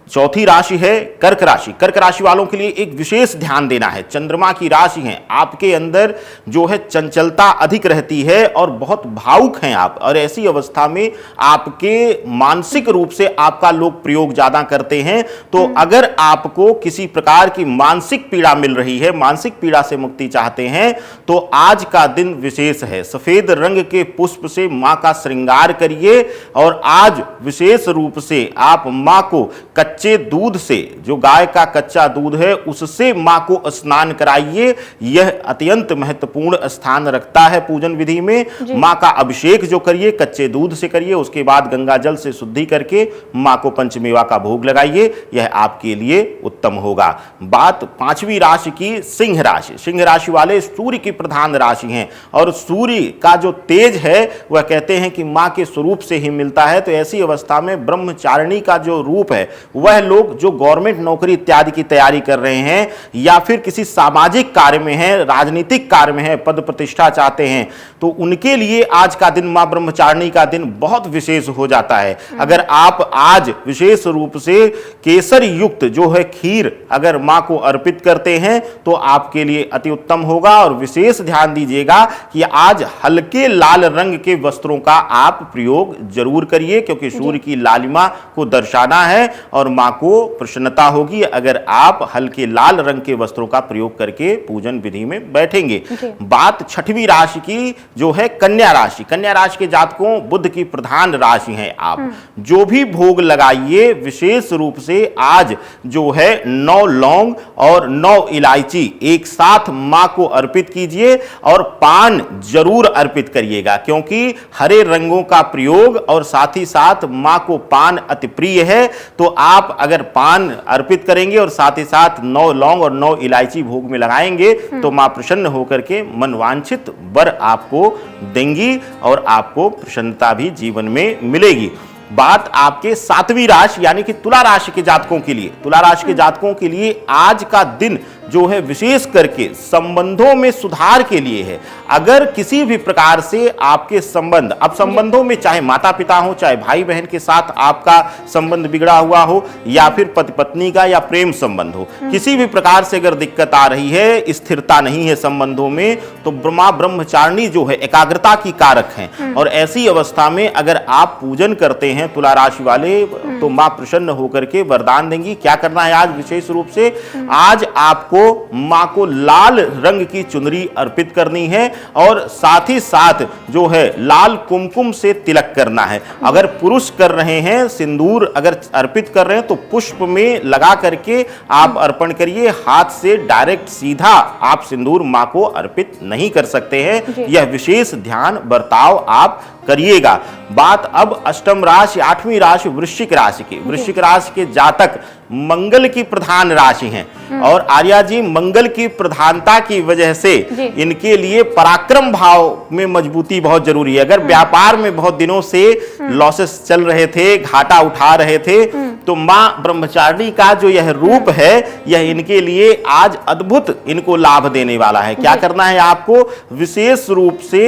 चौथी राशि है कर्क राशि। कर्क राशि वालों के लिए एक विशेष ध्यान देना है। चंद्रमा की राशि है, आपके अंदर जो है चंचलता अधिक रहती है और बहुत भावुक हैं आप और ऐसी अवस्था में आपके मानसिक रूप से आपका लोग प्रयोग ज्यादा करते हैं। तो अगर आपको किसी प्रकार की मानसिक पीड़ा मिल रही है, मानसिक पीड़ा से मुक्ति चाहते हैं तो आज का दिन विशेष है। सफेद रंग के पुष्प से मां का श्रृंगार करिए और आज विशेष रूप से आप मां को कच्चे दूध से, जो गाय का कच्चा दूध है उससे मां को स्नान कराइए। यह अत्यंत महत्वपूर्ण स्थान रखता है पूजन विधि में। मां का अभिषेक जो करिए कच्चे दूध से करिए, उसके बाद गंगा जल से शुद्धि करके मां को पंचमेवा का भोग लगाइए। यह आपके लिए उत्तम होगा। बात पांचवी राशि की सिंह राशि। सिंह राशि वाले सूर्य की प्रधान राशि हैं और सूर्य का जो तेज है वह कहते हैं कि मां के स्वरूप से ही मिलता है। तो ऐसी अवस्था में ब्रह्मचारिणी का जो रूप है वह लोग जो गवर्नमेंट नौकरी इत्यादि की तैयारी कर रहे हैं या फिर किसी सामाजिक कार्य में हैं, राजनीतिक कार्य में हैं, पद प्रतिष्ठा चाहते हैं, तो उनके लिए आज का दिन मां ब्रह्मचारिणी का दिन बहुत विशेष हो जाता है। अगर आप आज विशेष रूप से केसर युक्त जो है खीर अगर मां को अर्पित करते हैं तो आपके लिए अति उत्तम होगा। और विशेष ध्यान दीजिएगा कि आज हल्के लाल रंग के वस्त्रों का आप प्रयोग जरूर करिए क्योंकि सूर्य की लालिमा को दर्शाना है और मां को प्रसन्नता होगी अगर आप हल्के लाल रंग के वस्त्रों का प्रयोग करके पूजन विधि में बैठेंगे। बात छठवीं राशि की जो है कन्या राशि। कन्या राशि के जातकों बुध की प्रधान राशि है। आप जो भी भोग लगाइए विशेष रूप से आज जो है 9 लौंग और 9 इलायची एक साथ मां को अर्पित कीजिए और पान जरूर अर्पित करिएगा क्योंकि हरे रंगों का प्रयोग और साथ ही साथ मां को पान अति प्रिय है। तो आप अगर पान अर्पित करेंगे और साथ ही साथ 9 लौंग और 9 इलायची भोग में लगाएंगे तो मां प्रसन्न होकर के मनवांछित वर आपको देंगी और आपको प्रसन्नता भी जीवन में मिलेगी। बात आपके 7वीं राशि यानी कि तुला राशि के जातकों के लिए। तुला राशि के जातकों के लिए आज का दिन जो है विशेष करके संबंधों में सुधार के लिए है। अगर किसी भी प्रकार से आपके संबंध, अब संबंधों में चाहे माता पिता हो, चाहे भाई बहन के साथ आपका संबंध बिगड़ा हुआ हो या फिर पति पत्नी का या प्रेम संबंध हो, किसी भी प्रकार से अगर दिक्कत आ रही है, स्थिरता नहीं है संबंधों में, तो मां ब्रह्मचारिणी जो है एकाग्रता की कारक हैं और ऐसी अवस्था में अगर आप पूजन करते हैं तुला राशि वाले तो मां प्रसन्न होकर के वरदान देंगी। क्या करना है आज विशेष रूप से, आज आपको मां को लाल रंग की चुनरी अर्पित करनी है और साथ ही साथ जो है लाल कुमकुम से तिलक करना है। अगर पुरुष कर रहे हैं सिंदूर अगर अर्पित कर रहे हैं तो पुष्प में लगा करके आप अर्पण करिए। हाथ से डायरेक्ट सीधा आप सिंदूर मां को अर्पित नहीं कर सकते हैं। यह विशेष ध्यान बर्ताव आप करिएगा। बात अब अष्टम राशि 8वीं राशि वृश्चिक राशि की। वृश्चिक राशि के जातक मंगल की प्रधान राशि हैं और आर्या जी मंगल की प्रधानता की वजह से इनके लिए पराक्रम भाव में मजबूती बहुत जरूरी है। अगर व्यापार में बहुत दिनों से लॉसेस चल रहे थे, घाटा उठा रहे थे, तो मां ब्रह्मचारिणी का जो यह रूप है यह इनके लिए आज अद्भुत इनको लाभ देने वाला है। क्या करना है आपको, विशेष रूप से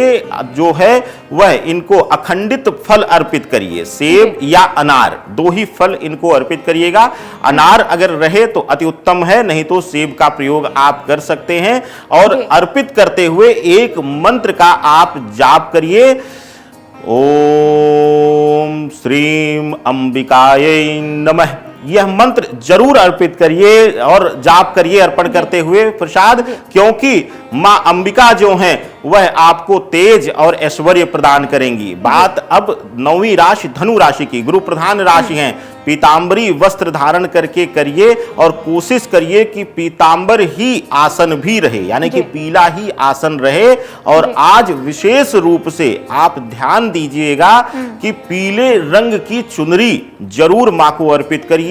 जो है वह इनको अखंडित फल अर्पित करिए। सेब या अनार, दो ही फल इनको अर्पित करिएगा। अनार अगर रहे तो अति उत्तम है, नहीं तो सेब का प्रयोग आप कर सकते हैं। और अर्पित करते हुए एक मंत्र का आप जाप करिए, ओम श्रीम अंबिकायै नमः। यह मंत्र जरूर अर्पित करिए और जाप करिए अर्पण करते हुए प्रसाद, क्योंकि मां अंबिका जो हैं वह आपको तेज और ऐश्वर्य प्रदान करेंगी। बात अब 9वीं राशि धनु राशि की, गुरु प्रधान राशि है। पीतांबरी वस्त्र धारण करके करिए और कोशिश करिए कि पीतांबर ही आसन भी रहे, यानी कि पीला ही आसन रहे। और आज विशेष रूप से आप ध्यान दीजिएगा कि पीले रंग की चुनरी जरूर मां को अर्पित करिए।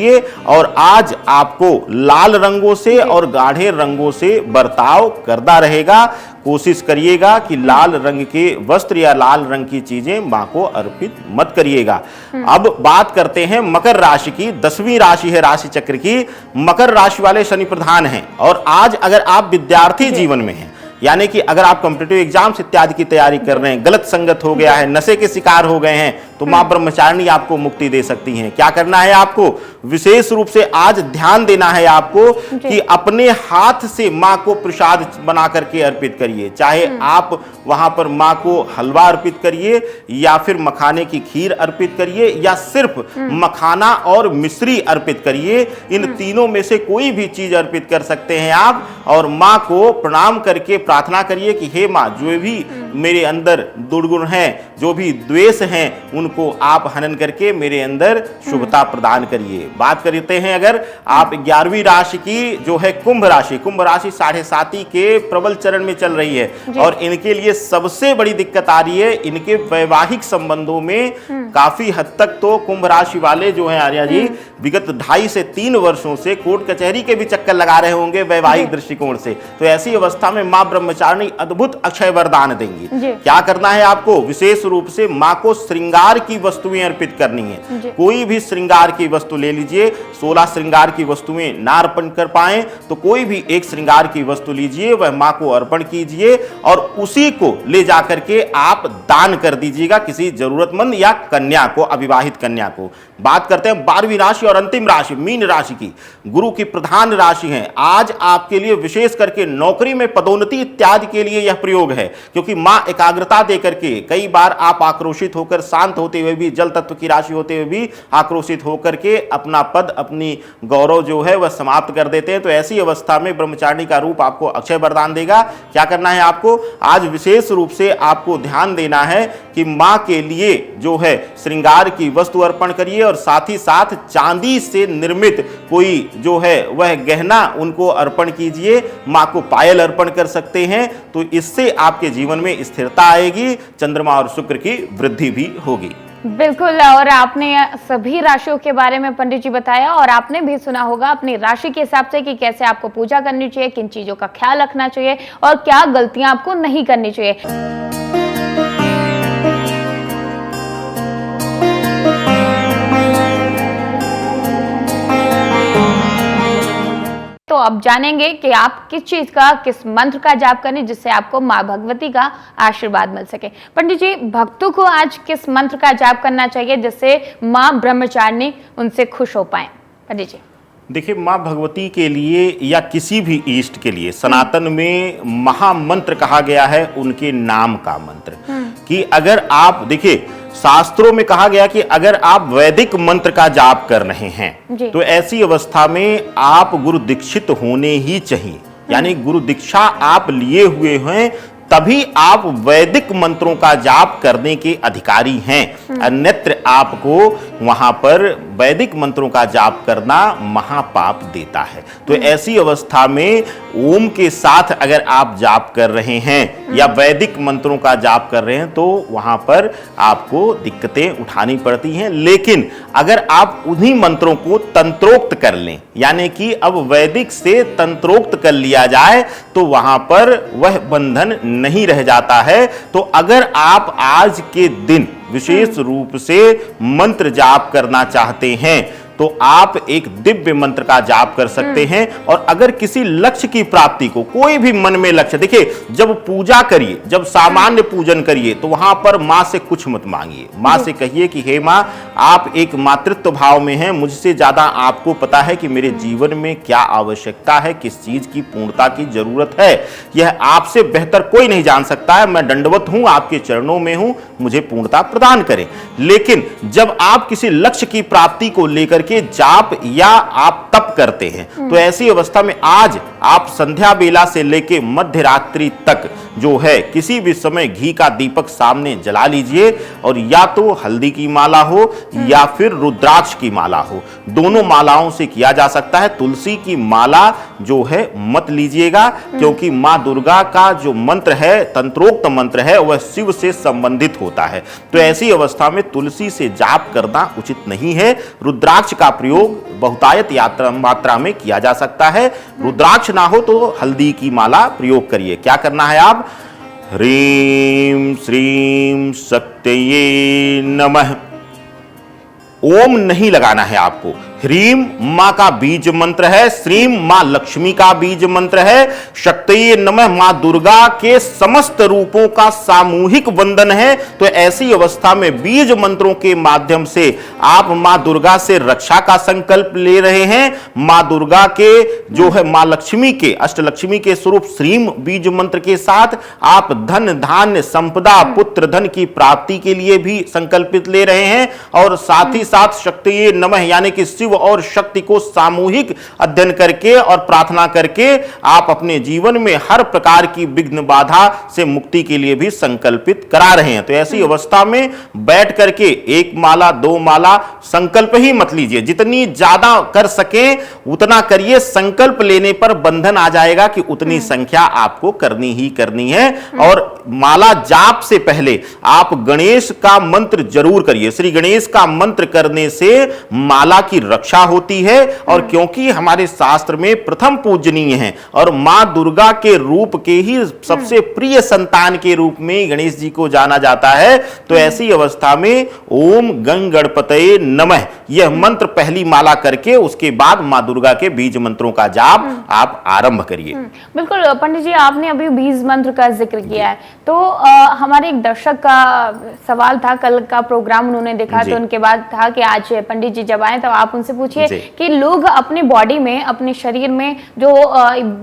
और आज आपको लाल रंगों से और गाढ़े रंगों से बर्ताव करना रहेगा। कोशिश करिएगा कि लाल रंग के वस्त्र या लाल रंग की चीजें मां को अर्पित मत करिएगा। अब बात करते हैं मकर राशि की। 10वीं राशि है राशि चक्र की। मकर राशि वाले शनि प्रधान हैं। और आज अगर आप विद्यार्थी जीवन में हैं, यानी कि अगर आप कॉम्पिटिटिव एग्जाम्स इत्यादि की तैयारी कर रहे हैं, गलत संगत हो गया है, नशे के शिकार हो गए हैं, तो मां ब्रह्मचारिणी आपको मुक्ति दे सकती हैं। क्या करना है आपको, विशेष रूप से आज ध्यान देना है आपको कि अपने हाथ से मां को प्रसाद बना करके अर्पित करिए। चाहे आप वहां पर मां को हलवा अर्पित करिए या फिर मखाने की खीर अर्पित करिए या सिर्फ मखाना और मिश्री अर्पित करिए। इन तीनों में से कोई भी चीज अर्पित कर सकते हैं आप। और मां को प्रणाम करके प्रार्थना करिए कि हे मां, जो भी मेरे अंदर दुर्गुण हैं, जो भी द्वेष हैं, उनको आप हनन करके मेरे अंदर शुभता प्रदान करिए। बात करते हैं अगर आप 11वीं राशि की जो है कुंभ राशि। कुंभ राशि 7.5 के प्रबल चरण में चल रही है और इनके लिए सबसे बड़ी दिक्कत आ रही है इनके वैवाहिक संबंधों में। काफी हद तक तो कुंभ राशि वाले जो हैं आर्या जी, विगत 2.5 से 3 वर्षों से कोर्ट कचहरी के भी चक्कर लगा रहे होंगे वैवाहिक दृष्टिकोण से। तो ऐसी अवस्था में मां ब्रह्मचारिणी अद्भुत अक्षय वरदान देंगी। क्या करना है आपको, विशेष रूप से मां को श्रृंगार की वस्तुएं अर्पित करनी है। कोई भी श्रृंगार की वस्तु ले लीजिए। 16 श्रृंगार की वस्तुएं ना अर्पण कर पाए तो कोई भी एक श्रृंगार की वस्तु लीजिए, वह मां को अर्पण कीजिए और उसी को ले जाकर के आप दान कर दीजिएगा किसी जरूरतमंद या कन्या को, अविवाहित कन्या को। बात करते हैं 12वीं राशि और अंतिम राशि मीन राशि की। गुरु की प्रधान राशि है। आज आपके लिए विशेष करके नौकरी में पदोन्नति इत्यादि के लिए यह प्रयोग है, क्योंकि मां एकाग्रता देकर के, कई बार आप आक्रोशित होकर शांत होते हुए भी, जल तत्व की राशि होते हुए भी आक्रोशित होकर के अपना पद, अपनी गौरव जो है वह समाप्त कर देते हैं। तो ऐसी अवस्था में ब्रह्मचारिणी का रूप आपको अक्षय वरदान देगा। क्या करना है आपको, आज विशेष रूप से आपको ध्यान देना है कि मां के लिए जो है श्रृंगार की वस्तु अर्पण करिए और साथ ही साथ चांदी से निर्मित कोई जो है वह गहना उनको अर्पण कीजिए। मां को पायल अर्पण कर सकते हैं, तो इससे आपके जीवन में स्थिरता आएगी, चंद्रमा और शुक्र की वृद्धि भी होगी। बिल्कुल, और आपने सभी राशियों के बारे में पंडित जी बताया और आपने भी सुना होगा अपनी राशि के हिसाब से कि कैसे आपको पूजा करनी चाहिए, किन चीजों का ख्याल रखना चाहिए और क्या गलतियां आपको नहीं करनी चाहिए। तो अब जानेंगे कि आप किस चीज का, किस मंत्र का जाप करें जिससे आपको मां भगवती का आशीर्वाद मिल सके। पंडित जी, भक्तों को आज किस मंत्र का जाप करना चाहिए जिससे मां ब्रह्मचारिणी उनसे खुश हो पाए? पंडित जी देखिए, मां भगवती के लिए या किसी भी इष्ट के लिए सनातन में महामंत्र कहा गया है उनके नाम का मंत्र। कि अगर आप देखिए, शास्त्रों में कहा गया कि अगर आप वैदिक मंत्र का जाप कर रहे हैं तो ऐसी अवस्था में आप गुरु दीक्षित होने ही चाहिए। यानी गुरु दीक्षा आप लिए हुए हैं तभी आप वैदिक मंत्रों का जाप करने के अधिकारी हैं। अन्यत्र आपको वहां पर वैदिक मंत्रों का जाप करना महापाप देता है। तो ऐसी अवस्था में ओम के साथ अगर आप जाप कर रहे हैं या वैदिक मंत्रों का जाप कर रहे हैं तो वहां पर आपको दिक्कतें उठानी पड़ती हैं। लेकिन अगर आप उन्हीं मंत्रों को तंत्रोक्त कर लें, यानी कि अब वैदिक से तंत्रोक्त कर लिया जाए, तो वहां पर वह बंधन नहीं रह जाता है। तो अगर आप आज के दिन विशेष रूप से मंत्र जाप करना चाहते हैं तो आप एक दिव्य मंत्र का जाप कर सकते हैं। और अगर किसी लक्ष्य की प्राप्ति को, कोई भी मन में लक्ष्य, देखिए जब पूजा करिए, जब सामान्य पूजन करिए तो वहां पर मां से कुछ मत मांगिए। मां से कहिए कि हे मां, आप एक मातृत्व भाव में हैं, मुझसे ज्यादा आपको पता है कि मेरे जीवन में क्या आवश्यकता है, किस चीज की पूर्णता की जरूरत है, यह आपसे बेहतर कोई नहीं जान सकता है। मैं दंडवत हूं, आपके चरणों में हूं, मुझे पूर्णता प्रदान करें। लेकिन जब आप किसी लक्ष्य की प्राप्ति को लेकर के जाप या आप तप करते हैं तो ऐसी अवस्था में आज आप संध्या बेला से लेकर मध्य रात्रि तक जो है किसी भी समय घी का दीपक सामने जला लीजिए, और या तो हल्दी की माला हो या फिर रुद्राक्ष की माला हो, दोनों मालाओं से किया जा सकता है। तुलसी की माला जो है मत लीजिएगा, क्योंकि मां दुर्गा का जो मंत्र है, तंत्रोक्त मंत्र है, वह शिव से संबंधित होता है। तो ऐसी अवस्था में तुलसी से जाप करना उचित नहीं है। रुद्राक्ष का प्रयोग बहुतायत मात्रा में किया जा सकता है। रुद्राक्ष ना हो तो हल्दी की माला प्रयोग करिए। क्या करना है, आप ह्रीं श्रीं शक्तये नमः, ओम नहीं लगाना है आपको। ह्रीं मां का बीज मंत्र है, श्रीं मां लक्ष्मी का बीज मंत्र है, शक्तये नमः मां दुर्गा के समस्त रूपों का सामूहिक वंदन है। तो ऐसी अवस्था में बीज मंत्रों के माध्यम से आप मां दुर्गा से रक्षा का संकल्प ले रहे हैं। मां दुर्गा के जो है मां लक्ष्मी के, अष्टलक्ष्मी के स्वरूप श्रीं बीज मंत्र के साथ आप धन धान्य संपदा पुत्र धन की प्राप्ति के लिए भी संकल्पित ले रहे हैं। और साथ ही साथ शक्तये नमः यानी कि शिव और शक्ति को सामूहिक अध्ययन करके और प्रार्थना करके आप अपने जीवन में हर प्रकार की विघ्न बाधा से मुक्ति के लिए भी संकल्पित करा रहे हैं। तो ऐसी अवस्था में बैठ करके एक माला, दो माला संकल्प ही मत लीजिए, जितनी ज्यादा कर सके उतना करिए। संकल्प लेने पर बंधन आ जाएगा कि उतनी संख्या आपको करनी ही करनी है। और माला जाप से पहले आप गणेश का मंत्र जरूर करिए। श्री गणेश का मंत्र करने से माला की रक्षा होती है। और क्योंकि हमारे शास्त्र में प्रथम पूजनीय है और मां दुर्गा के रूप के ही सबसे प्रिय संतान के रूप में गणेश जी को जाना जाता है, तो ऐसी अवस्था में ओम गंग गणपतये नमः यह मंत्र पहली माला करके उसके बाद मां दुर्गा के बीज मंत्रों का जाप आप आरंभ करिए। बिल्कुल पंडित जी, आपने अभी बीज मंत्र का जिक्र किया है, तो हमारे एक दर्शक का सवाल था, कल का प्रोग्राम उन्होंने देखा तो उनके बाद था कि आज पंडित जी जब आए तो आप उनसे पूछिए कि लोग अपने बॉडी में, अपने शरीर में जो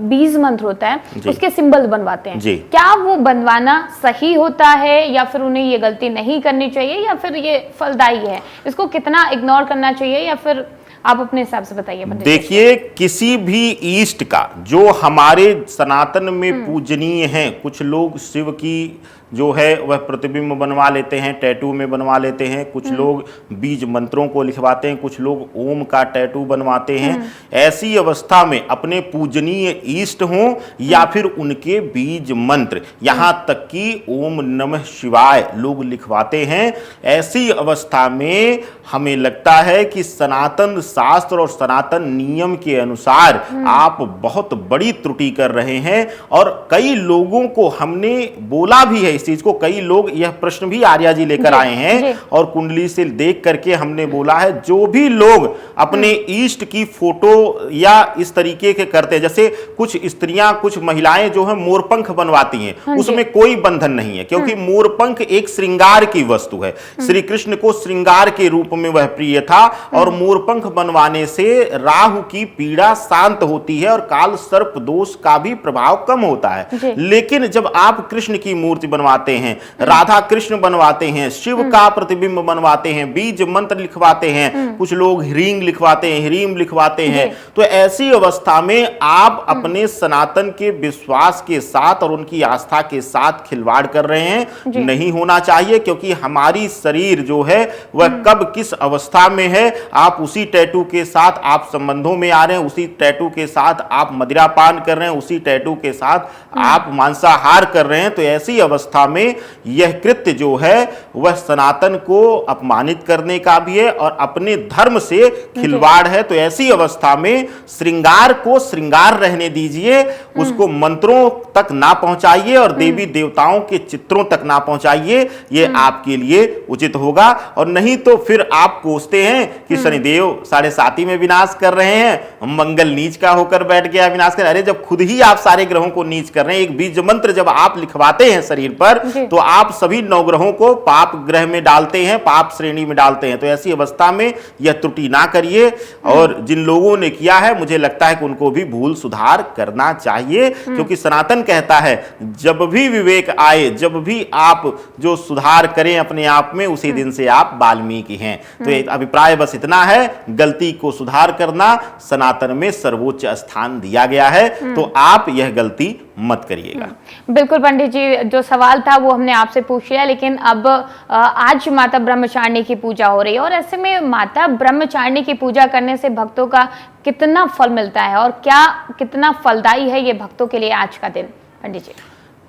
बीज मंत्र होता है उसके सिंबल बनवाते हैं, क्या वो बनवाना सही होता है या फिर उन्हें ये गलती नहीं करनी चाहिए या फिर ये फलदायी है? इसको कितना इग्नोर करना चाहिए या फिर आप अपने हिसाब से बताइए। देखिए, किसी भी ईष्ट का जो हमारे सनातन में पूजनीय है, कुछ लोग शिव की जो है वह प्रतिबिंब बनवा लेते हैं, टैटू में बनवा लेते हैं, कुछ लोग बीज मंत्रों को लिखवाते हैं, कुछ लोग ओम का टैटू बनवाते हैं। ऐसी अवस्था में अपने पूजनीय ईष्ट हों या फिर उनके बीज मंत्र, यहां तक कि ओम नमः शिवाय लोग लिखवाते हैं। ऐसी अवस्था में हमें लगता है कि सनातन शास्त्र और सनातन नियम के अनुसार आप बहुत बड़ी त्रुटि कर रहे हैं। और कई लोगों को हमने बोला भी है इस चीज को, कई लोग यह प्रश्न भी आर्या जी लेकर आए हैं और कुंडली से देख करके हमने बोला है, जो भी लोग अपने इष्ट की फोटो या इस तरीके के करते हैं, जैसे कुछ स्त्रियां, कुछ महिलाएं जो है मोरपंख बनवाती हैं, उसमें कोई बंधन नहीं है, क्योंकि मोरपंख एक श्रृंगार की वस्तु है। श्री कृष्ण को श्रृंगार के रूप में वह प्रिय था और मोरपंख बनवाने से राहु की पीड़ा शांत होती है और काल सर्प दोष का भी प्रभाव कम होता है। लेकिन जब आप कृष्ण की मूर्ति बनवाते हैं, राधा कृष्ण बनवाते हैं, शिव का प्रतिबिंब बनवाते हैं, बीज मंत्र लिखवाते हैं, कुछ लोग ह्रीं लिखवाते हैं, ह्रीम लिखवाते हैं, तो ऐसी अवस्था में आप अपने सनातन के विश्वास के साथ और उनकी आस्था के साथ खिलवाड़ कर रहे हैं। नहीं होना चाहिए, क्योंकि हमारी शरीर जो है वह कब किस अवस्था में है, आप उसी टैटू के साथ आप संबंधों में आ रहे हैं, उसी टैटू के साथ आप मदिरा पान कर रहे हैं, उसी टैटू के साथ आप मांसाहार कर रहे हैं। तो ऐसी अवस्था अवस्था में यह कृत्य जो है वह सनातन को अपमानित करने का भी है और अपने धर्म से खिलवाड़ है। तो ऐसी अवस्था में श्रृंगार को श्रृंगार रहने दीजिए, उसको मंत्रों तक ना पहुंचाइए और देवी देवताओं के चित्रों तक ना पहुंचाइए, ये आपके लिए उचित होगा। और नहीं तो फिर आप कोसते हैं कि शनिदेव 7.5 में विनाश कर रहे हैं, मंगल नीच का होकर बैठ गया विनाश कर। अरे जब खुद ही आप सारे ग्रहों को नीच कर रहे हैं, एक बीज मंत्र जब आप लिखवाते हैं शरीर पर तो आप सभी 9 ग्रहों को पाप ग्रह में डालते हैं, पाप श्रेणी में डालते हैं। तो ऐसी अवस्था में यह त्रुटि ना करिए और जिन लोगों ने किया है मुझे लगता है कि उनको भी भूल सुधार करना चाहिए, क्योंकि सनातन कहता है जब भी विवेक आए, जब भी आप जो सुधार करें अपने आप में, उसी दिन से आप वाल्मीकि हैं। तो ये अभिप्राय बस इतना है, गलती को सुधार करना सनातन में सर्वोच्च स्थान दिया गया है, तो आप यह गलती मत करिएगा। बिल्कुल पंडित जी, जो सवाल था वो हमने आपसे पूछ लिया, लेकिन अब आज माता ब्रह्मचारिणी की पूजा हो रही है और ऐसे में माता ब्रह्मचारिणी की पूजा करने से भक्तों का कितना फल मिलता है और क्या कितना फलदायी है ये भक्तों के लिए आज का दिन पंडित जी?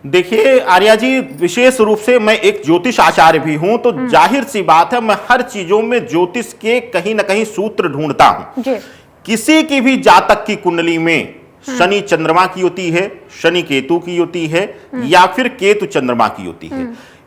देखिए आर्या जी, विशेष रूप से मैं एक ज्योतिष आचार्य भी हूं, तो जाहिर सी बात है मैं हर चीजों में ज्योतिष के कहीं ना कहीं सूत्र ढूंढता हूं। किसी की भी जातक की कुंडली में शनि चंद्रमा की होती है, शनि केतु की होती है या फिर केतु चंद्रमा की होती है,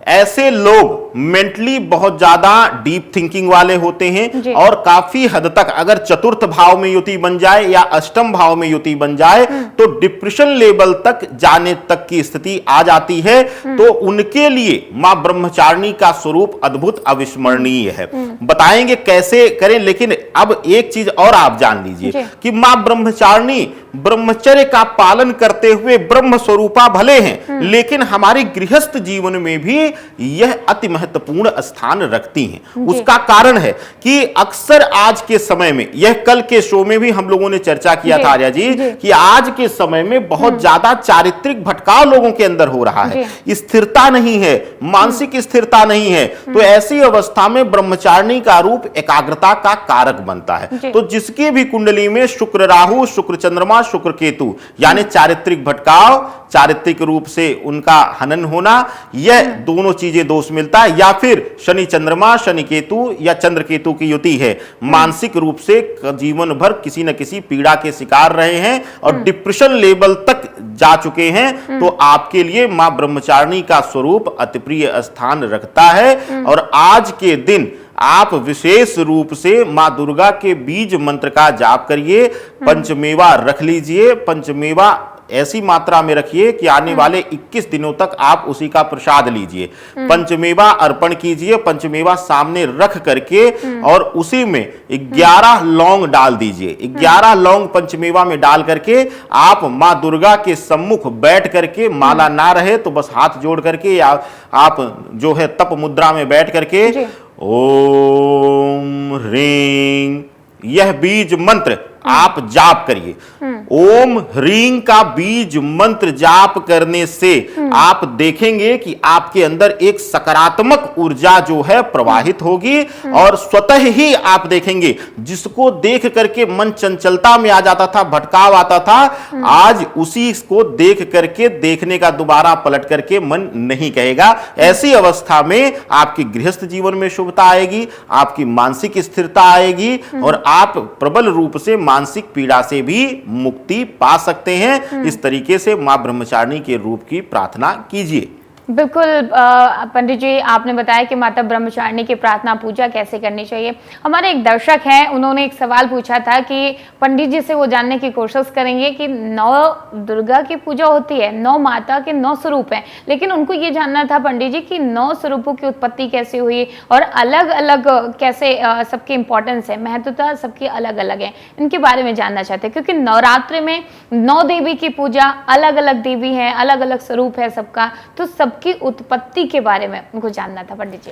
ऐसे लोग मेंटली बहुत ज्यादा डीप थिंकिंग वाले होते हैं और काफी हद तक अगर चतुर्थ भाव में युति बन जाए या अष्टम भाव में युति बन जाए तो डिप्रेशन लेवल तक जाने तक की स्थिति आ जाती है। तो उनके लिए मां ब्रह्मचारिणी का स्वरूप अद्भुत अविस्मरणीय है। बताएंगे कैसे करें, लेकिन अब एक चीज और आप जान लीजिए कि मां ब्रह्मचारिणी ब्रह्मचर्य का पालन करते हुए ब्रह्म स्वरूपा भले हैं, लेकिन हमारे गृहस्थ जीवन में भी यह अति महत्वपूर्ण स्थान रखती हैं। उसका कारण है कि अक्सर आज के समय में, यह कल के शो में भी हम लोगों ने चर्चा किया था आर्या जी, कि आज के समय में बहुत ज्यादा चारित्रिक भटकाव लोगों के अंदर हो रहा है, स्थिरता नहीं है, मानसिक स्थिरता नहीं है। तो ऐसी अवस्था में ब्रह्मचारिणी का रूप एकाग्रता का कारक बनता है। तो जिसकी भी कुंडली में शुक्र राहु, शुक्र चंद्रमा, शुक्र केतु यानी चारित्रिक भटकाव, चारित्रिक रूप से उनका हनन होना, यह दोनों चीजें दोष मिलता है, या फिर शनि चंद्रमा, शनि केतु या चंद्र केतु की युति है, मानसिक रूप से जीवन भर किसी न किसी पीड़ा के शिकार रहे हैं और डिप्रेशन लेवल तक जा चुके हैं, तो आपके लिए मां ब्रह्मचारिणी का स्वरूप अति प्रिय स्थान रखता है। और आज के दिन आप विशेष रूप से मां दुर्गा के बीज मंत्र का जाप करिए, पंचमेवा रख लीजिए, पंचमेवा ऐसी मात्रा में रखिए कि आने वाले 21 दिनों तक आप उसी का प्रसाद लीजिए। पंचमेवा अर्पण कीजिए, पंचमेवा सामने रख करके और उसी में 11 लौंग डाल दीजिए। 11 लौंग पंचमेवा में डाल करके आप मां दुर्गा के सम्मुख बैठ करके, माला ना रहे तो बस हाथ जोड़ करके या आप जो है तप मुद्रा में बैठ करके ओम ह्रीं यह बीज मंत्र आप जाप करिए। ओम ह्रीं का बीज मंत्र जाप करने से आप देखेंगे कि आपके अंदर एक सकारात्मक ऊर्जा जो है प्रवाहित होगी और स्वतः ही आप देखेंगे जिसको देख करके मन चंचलता में आ जाता था, भटकाव आता था, आज उसी को देख करके देखने का दोबारा पलट करके मन नहीं कहेगा। ऐसी अवस्था में आपकी गृहस्थ जीवन में शुभता आएगी, आपकी मानसिक स्थिरता आएगी और आप प्रबल रूप से मानसिक पीड़ा से भी मुक्ति पा सकते हैं। इस तरीके से मां ब्रह्मचारिणी के रूप की प्रार्थना कीजिए। बिल्कुल पंडित जी, आपने बताया कि माता ब्रह्मचारिणी की प्रार्थना पूजा कैसे करनी चाहिए। हमारे एक दर्शक हैं, उन्होंने एक सवाल पूछा था कि पंडित जी से वो जानने की कोशिश करेंगे कि 9 दुर्गा की पूजा होती है, 9 माता के 9 स्वरूप हैं, लेकिन उनको ये जानना था पंडित जी कि 9 स्वरूपों की उत्पत्ति कैसे हुई और अलग अलग कैसे सबकी इंपॉर्टेंस है, महत्वता सबकी अलग अलग है, इनके बारे में जानना चाहते हैं। क्योंकि नवरात्र में 9 देवी की पूजा, अलग अलग देवी हैं, अलग अलग स्वरूप है सबका, तो सब की उत्पत्ति के बारे में उनको जानना था पंडित जी।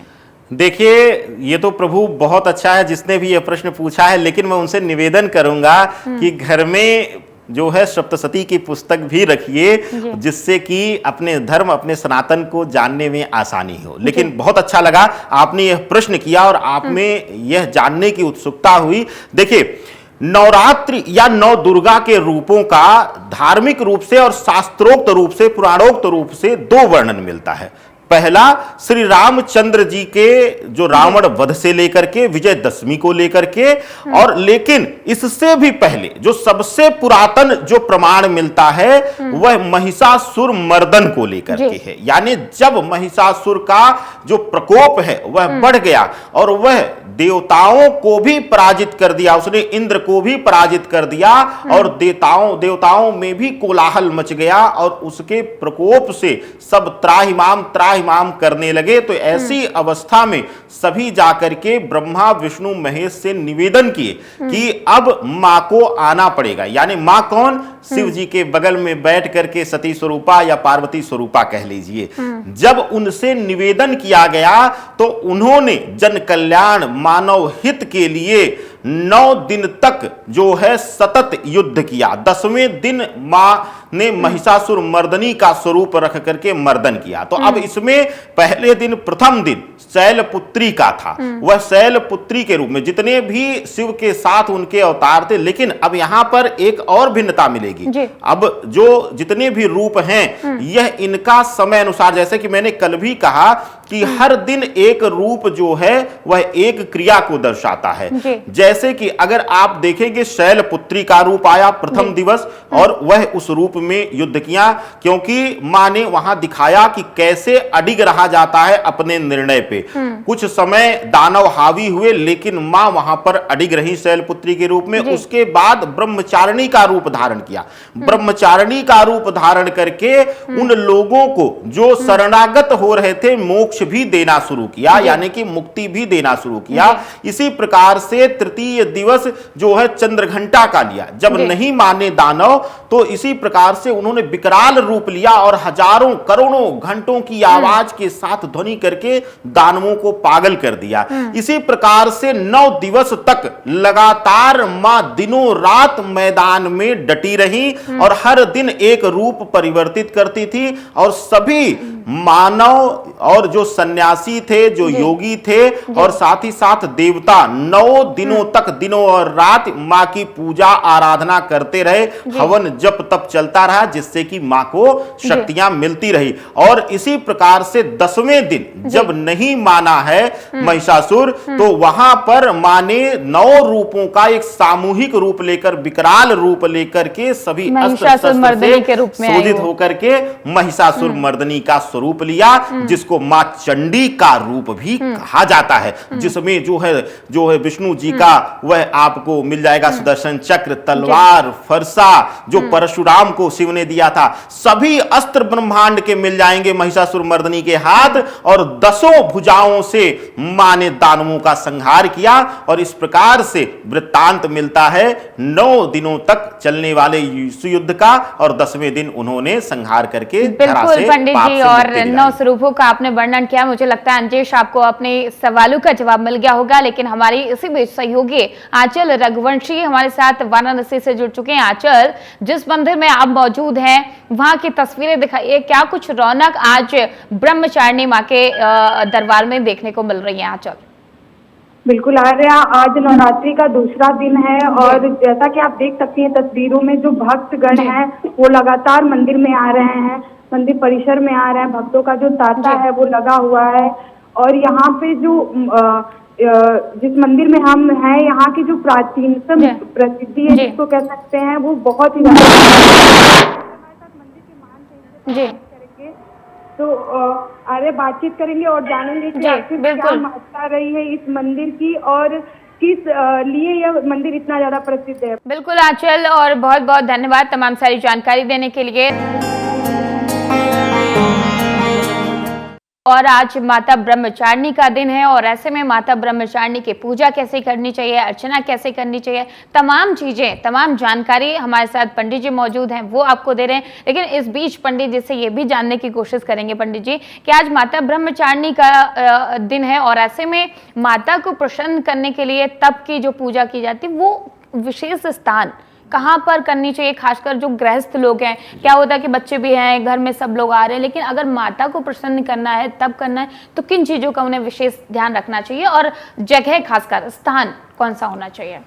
देखिए, ये तो प्रभु बहुत अच्छा है जिसने भी ये प्रश्न पूछा है, लेकिन मैं उनसे निवेदन करूंगा कि घर में जो है सप्तशती की पुस्तक भी रखिए, जिससे कि अपने धर्म, अपने सनातन को जानने में आसानी हो। लेकिन बहुत अच्छा लगा आपने यह प्रश्न किया और आप में यह जानने की उत्सुकता हुई। देखिए, नवरात्रि या 9 दुर्गा के रूपों का धार्मिक रूप से और शास्त्रोक्त रूप से, पुराणोक्त रूप से 2 वर्णन मिलता है। पहला श्री रामचंद्र जी के जो रावण वध से लेकर के विजयदशमी को लेकर के, और लेकिन इससे भी पहले जो सबसे पुरातन जो प्रमाण मिलता है वह महिषासुर मर्दन को लेकर के है। यानी जब महिषासुर का जो प्रकोप है वह बढ़ गया और वह देवताओं को भी पराजित कर दिया, उसने इंद्र को भी पराजित कर दिया और देवताओं में भी कोलाहल मच गया और उसके प्रकोप से सब त्राहिमाम करने लगे। तो ऐसी अवस्था में सभी जाकर के ब्रह्मा विष्णु महेश से निवेदन किए कि अब मां को आना पड़ेगा। यानी मां कौन? शिव जी के बगल में बैठ करके सती स्वरूपा या पार्वती स्वरूपा कह लीजिए। जब उनसे निवेदन किया गया तो उन्होंने जन कल्याण मानव हित के लिए 9 दिन तक जो है सतत युद्ध किया। 10वें दिन मां ने महिषासुर मर्दनी का स्वरूप रख करके मर्दन किया। तो अब इसमें पहले दिन प्रथम दिन शैलपुत्री का था, वह शैलपुत्री के रूप में जितने भी शिव के साथ उनके अवतार थे। लेकिन अब यहां पर एक और भिन्नता मिलेगी। अब जो जितने भी रूप हैं यह इनका समय अनुसार, जैसे कि मैंने कल भी कहा कि हर दिन एक रूप जो है वह एक क्रिया को दर्शाता है। जैसे कि अगर आप देखेंगे शैलपुत्री का रूप आया प्रथम दिवस और वह उस रूप में युद्ध किया, क्योंकि मां ने वहां दिखाया कि कैसे अडिग रहा जाता है अपने निर्णय पे। कुछ समय दानव हावी हुए लेकिन मां वहां पर अडिग रही शैलपुत्री के रूप में। उसके बाद ब्रह्मचारिणी का रूप धारण किया। ब्रह्मचारिणी का रूप धारण करके उन लोगों को जो शरणागत हो रहे थे मोक्ष भी देना शुरू किया, यानी कि मुक्ति भी देना शुरू किया। इसी प्रकार से तृतीय दिवस जो है चंद्रघंटा का लिया। जब नहीं माने दानव तो इसी प्रकार से उन्होंने विकराल रूप लिया और हजारों करोड़ों घंटों की आवाज के साथ ध्वनि करके दानवों को पागल कर दिया। इसी प्रकार से 9 दिवस तक लगातार मां दिनों रात मैदान में डटी रही और हर दिन एक रूप परिवर्तित करती थी। और सभी मानव और जो सन्यासी थे, जो योगी थे और साथ ही साथ देवता 9 दिनों तक दिनों और रात मां की पूजा आराधना करते रहे। हवन जप तप चलता रहा जिससे कि मां को शक्तियां मिलती रही। और इसी प्रकार से 10वें दिन जब नहीं माना है महिषासुर तो वहां पर मां ने 9 रूपों का एक सामूहिक रूप लेकर, विकराल रूप लेकर के सभी अस्त्र मर्दनी के रूप में शोधित होकर के महिषासुर मर्दनी का स्वरूप लिया, जिसको मां चंडी का रूप भी कहा जाता है। जिसमें जो है विष्णु जी का वह आपको मिल जाएगा सुदर्शन चक्र, तलवार, फरसा जो परशुराम को शिव ने दिया था, सभी अस्त्र ब्रह्मांड के मिल जाएंगे महिषासुर मर्दनी के हाथ। और 10 भुजाओं से मां ने दानवों का संहार किया। और इस प्रकार से वृत्तांत मिलता है 9 दिनों तक चलने वाले युद्ध का और 10वें दिन उन्होंने संहार करके बिल्कुल पंडित जी, और 9 स्वरूपों का आपने वर्णन किया। मुझे लगता है अंजेश आपको अपने सवालों का जवाब मिल गया होगा। लेकिन हमारी इसी बीच सहयोगी आंचल रघुवंशी हमारे साथ वाराणसी से जुड़ चुके हैं। आंचल, जिस मंदिर में आप मौजूद हैं वहां की तस्वीरें दिखाइए, क्या कुछ रौनक आज ब्रह्मचारिणी मां के दरबार में देखने को मिल रही है? आंचल बिल्कुल आर्या, आज नवरात्रि का दूसरा दिन है और जैसा कि आप देख सकती हैं तस्वीरों में जो भक्तगण हैं वो लगातार मंदिर में आ रहे हैं, मंदिर परिसर में आ रहे हैं। भक्तों का जो तांता है वो लगा हुआ है। और यहाँ पे जो जिस मंदिर में हम हैं, यहाँ की जो प्राचीनतम प्रसिद्धि है जिसको कह सकते हैं, वो बहुत ही ज्यादा मंदिर के तो आगे बातचीत करेंगे और जानेंगे कि आखिर क्या महत्ता रही है इस मंदिर की और किस लिए यह मंदिर इतना ज्यादा प्रसिद्ध है। बिल्कुल आंचल, और बहुत बहुत धन्यवाद तमाम सारी जानकारी देने के लिए। और आज माता ब्रह्मचारिणी का दिन है और ऐसे में माता ब्रह्मचारिणी की पूजा कैसे करनी चाहिए, अर्चना कैसे करनी चाहिए, तमाम चीजें, तमाम जानकारी हमारे साथ पंडित जी मौजूद हैं, वो आपको दे रहे हैं। लेकिन इस बीच पंडित जी से ये भी जानने की कोशिश करेंगे पंडित जी कि आज माता ब्रह्मचारिणी का दिन है और ऐसे में माता को प्रसन्न करने के लिए तप की जो पूजा की जाती है वो विशेष स्थान कहाँ पर करनी चाहिए? खासकर जो गृहस्थ लोग हैं, क्या होता है कि बच्चे भी हैं, घर में सब लोग आ रहे हैं, लेकिन अगर माता को प्रसन्न करना है, तब करना है, तो किन चीज़ों का उन्हें विशेष ध्यान रखना चाहिए और जगह, खासकर स्थान कौन सा होना चाहिए?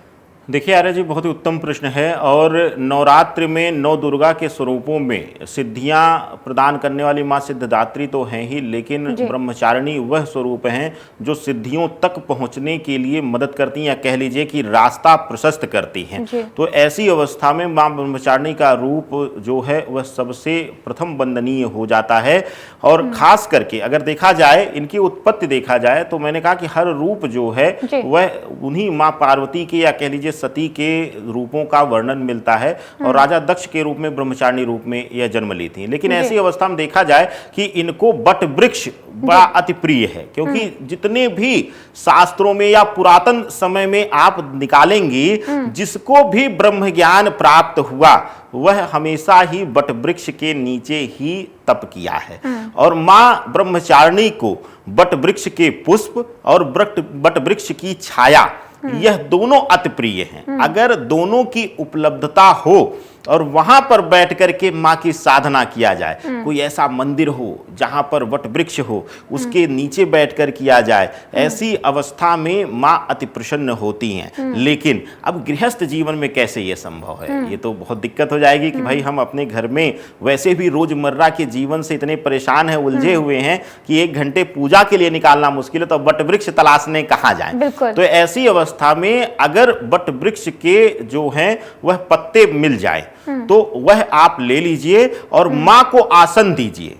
देखिए आर्य जी, बहुत ही उत्तम प्रश्न है। और नवरात्रि में नौ दुर्गा के स्वरूपों में सिद्धियां प्रदान करने वाली मां सिद्धिदात्री तो हैं ही, लेकिन ब्रह्मचारिणी वह स्वरूप हैं जो सिद्धियों तक पहुंचने के लिए मदद करती हैं, या कह लीजिए कि रास्ता प्रशस्त करती हैं। तो ऐसी अवस्था में मां ब्रह्मचारिणी का रूप जो है वह सबसे प्रथम वंदनीय हो जाता है। और खास करके अगर देखा जाए, इनकी उत्पत्ति देखा जाए, तो मैंने कहा कि हर रूप जो है वह उन्हीं मां पार्वती के या कह लीजिए सती के रूपों का वर्णन मिलता है। और राजा दक्ष के रूप में, ब्रह्मचारिणी रूप में यह जन्म ली थी। लेकिन ऐसी अवस्था में देखा जाए कि इनको बट वृक्ष बड़ा अति प्रिय है, क्योंकि जितने भी शास्त्रों में या पुरातन समय में आप निकालेंगी, जिसको भी ब्रह्म ज्ञान प्राप्त हुआ वह हमेशा ही बट वृक्ष के नीचे ही तप किया है। और मां ब्रह्मचारिणी को बट वृक्ष के पुष्प और बट वृक्ष की छाया, यह दोनों अति प्रिय हैं। अगर दोनों की उपलब्धता हो और वहां पर बैठ करके मां की साधना किया जाए, कोई ऐसा मंदिर हो जहां पर वट वृक्ष हो, उसके नीचे बैठकर किया जाए, ऐसी अवस्था में मां अति प्रसन्न होती हैं। लेकिन अब गृहस्थ जीवन में कैसे यह संभव है? ये तो बहुत दिक्कत हो जाएगी कि भाई हम अपने घर में वैसे भी रोजमर्रा के जीवन से इतने परेशान हैं, उलझे हुए हैं कि 1 घंटे पूजा के लिए निकालना मुश्किल है, तो वट वृक्ष तलाशने कहां जाए? तो ऐसी अवस्था में अगर वट वृक्ष के जो हैं वह पत्ते मिल जाए तो वह आप ले लीजिए और मां को आसन दीजिए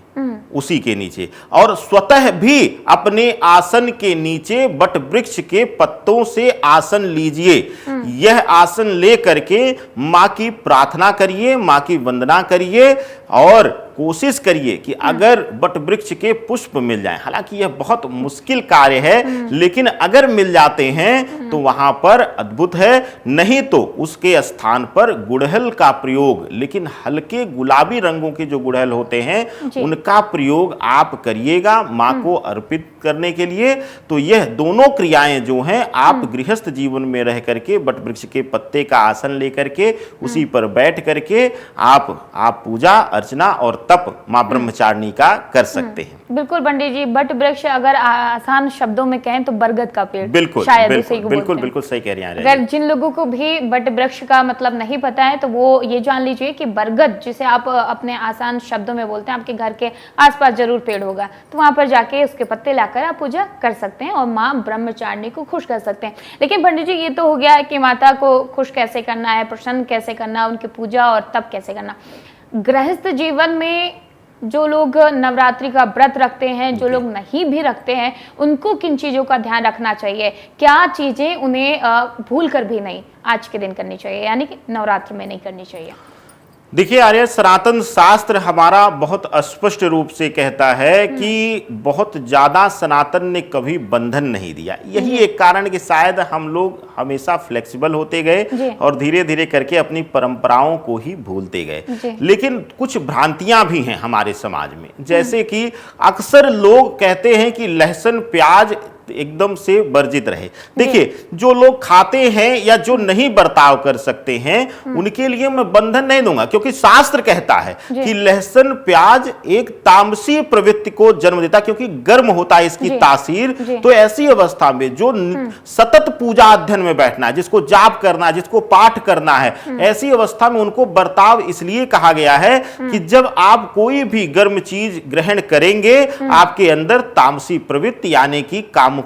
उसी के नीचे, और स्वतः भी अपने आसन के नीचे बट वृक्ष के पत्तों से आसन लीजिए। यह आसन ले करके मां की प्रार्थना करिए, मां की वंदना करिए और कोशिश करिए कि अगर बट वृक्ष के पुष्प मिल जाएं। हालांकि यह बहुत मुश्किल कार्य है, लेकिन अगर मिल जाते हैं तो वहां पर अद्भुत है। नहीं तो उसके स्थान पर गुड़हल का प्रयोग, लेकिन हल्के गुलाबी रंगों के जो गुड़हल होते हैं उनका प्रयोग आप करिएगा मां को अर्पित करने के लिए। तो यह दोनों क्रियाएं जो हैं आप गृहस्थ जीवन में रह करके बट वृक्ष के पत्ते का आसन लेकर के उसी पर बैठ करके आप पूजा अर्चना और तप मां ब्रह्मचारिणी का कर सकते हैं। बिल्कुल पंडित जी, बट वृक्ष अगर आसान शब्दों में कहें तो बरगद का पेड़। बिल्कुल शायद बिल्कुल बिल्कुल सही कह रही हैं। अगर जिन लोगों को भी बट वृक्ष का मतलब नहीं पता है तो वो ये जान लीजिए कि बरगद, जिसे आप अपने आसान शब्दों में बोलते हैं, आपके घर के आसपास जरूर पेड़ होगा, तो वहां पर जाके उसके पत्ते लाकर आप पूजा कर सकते हैं और मां ब्रह्मचारिणी को खुश कर सकते हैं। लेकिन पंडित जी, ये तो हो गया कि माता को खुश कैसे करना है, प्रसन्न कैसे करना, उनकी पूजा और तप कैसे करना। गृहस्थ जीवन में जो लोग नवरात्रि का व्रत रखते हैं, जो लोग नहीं भी रखते हैं, उनको किन चीज़ों का ध्यान रखना चाहिए? क्या चीज़ें उन्हें भूल कर भी नहीं आज के दिन करनी चाहिए, यानी कि नवरात्रि में नहीं करनी चाहिए? देखिए आर्य, सनातन शास्त्र हमारा बहुत स्पष्ट रूप से कहता है कि बहुत ज्यादा सनातन ने कभी बंधन नहीं दिया। यही एक कारण कि शायद हम लोग हमेशा फ्लेक्सिबल होते गए और धीरे धीरे करके अपनी परंपराओं को ही भूलते गए। लेकिन कुछ भ्रांतियां भी हैं हमारे समाज में, जैसे कि अक्सर लोग कहते हैं कि लहसुन प्याज एकदम से वर्जित रहे। देखिए, जो लोग खाते हैं या जो नहीं बर्ताव कर सकते हैं उनके लिए मैं बंधन नहीं दूंगा, क्योंकि शास्त्र कहता है कि लहसुन प्याज एक तामसी प्रवृत्ति को जन्म देता, क्योंकि गर्म होता है इसकी तासीर। तो ऐसी अवस्था में जो सतत पूजा अध्ययन में बैठना है, जिसको जाप करना है, जिसको पाठ करना है, ऐसी अवस्था में उनको बर्ताव इसलिए कहा गया है कि जब आप कोई भी गर्म चीज ग्रहण करेंगे आपके अंदर तामसी प्रवृत्ति यानी कि कामुकता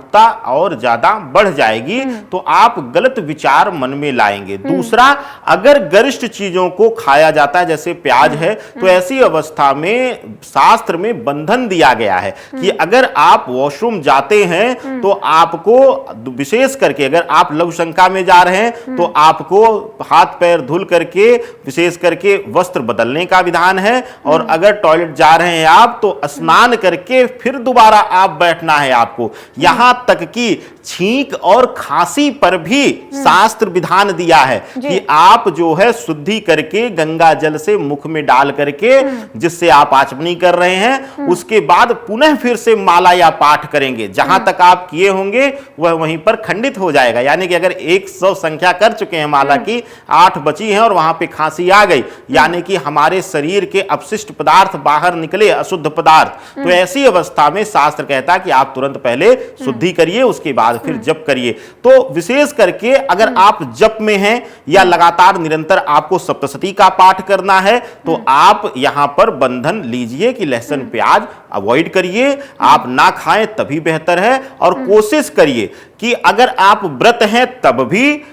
और ज्यादा बढ़ जाएगी, तो आप गलत विचार मन में लाएंगे। दूसरा, अगर गरिष्ठ चीजों को खाया जाता है जैसे प्याज है, तो ऐसी अवस्था में शास्त्र में बंधन दिया गया है कि अगर आप वॉशरूम जाते हैं तो आपको विशेष करके, अगर आप लघु शंका में जा रहे हैं तो आपको हाथ पैर धुल करके विशेष करके वस्त्र बदलने का विधान है, और अगर टॉयलेट जा रहे हैं आप तो स्नान करके फिर दोबारा आप बैठना है आपको। यहां तक कि छींक और खांसी पर भी शास्त्र विधान दिया है कि आप जो है शुद्धि करके गंगा जल से मुख में डाल करके, जिससे आप आचमनी कर रहे हैं, उसके बाद पुनः फिर से माला या पाठ करेंगे। जहां तक आप किए होंगे वह वहीं पर खंडित हो जाएगा। यानी कि अगर 100 संख्या कर चुके हैं माला की, 8 बची हैं और वहां पे खांसी आ गई, यानी कि हमारे शरीर के अपशिष्ट पदार्थ बाहर निकले, अशुद्ध पदार्थ। तो ऐसी अवस्था में शास्त्र कहता है कि आप तुरंत पहले शुद्धि करिए, उसके बाद फिर जप करिए। तो विशेष करके अगर आप जप में हैं या लगातार निरंतर आपको सप्तशती का पाठ करना है तो आप यहां पर बंधन लीजिए कि लहसुन प्याज अवॉइड करिए, आप ना खाएं तभी बेहतर है। और कोशिश करिए कि अगर आप व्रत हैं तब भी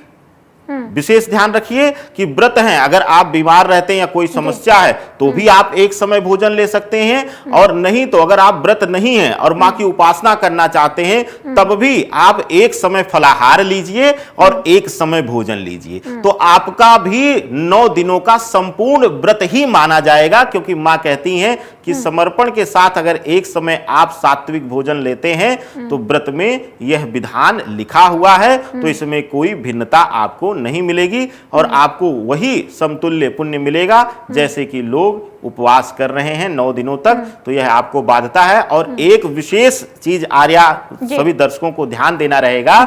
विशेष ध्यान रखिए कि व्रत हैं, अगर आप बीमार रहते हैं या कोई समस्या है तो भी आप एक समय भोजन ले सकते हैं, और नहीं तो अगर आप व्रत नहीं हैं और मां की उपासना करना चाहते हैं तब भी आप एक समय फलाहार लीजिए और एक समय भोजन लीजिए। तो आपका भी 9 दिनों का संपूर्ण व्रत ही माना जाएगा, क्योंकि मां कहती हैं कि समर्पण के साथ अगर एक समय आप सात्विक भोजन लेते हैं तो व्रत में यह विधान लिखा हुआ है, तो इसमें कोई भिन्नता आपको नहीं मिलेगी और आपको वही समतुल्य पुण्य मिलेगा जैसे कि लोग उपवास कर रहे हैं 9 दिनों तक। तो यह आपको बाध्यता है। और एक विशेष चीज आर्या सभी दर्शकों को ध्यान देना रहेगा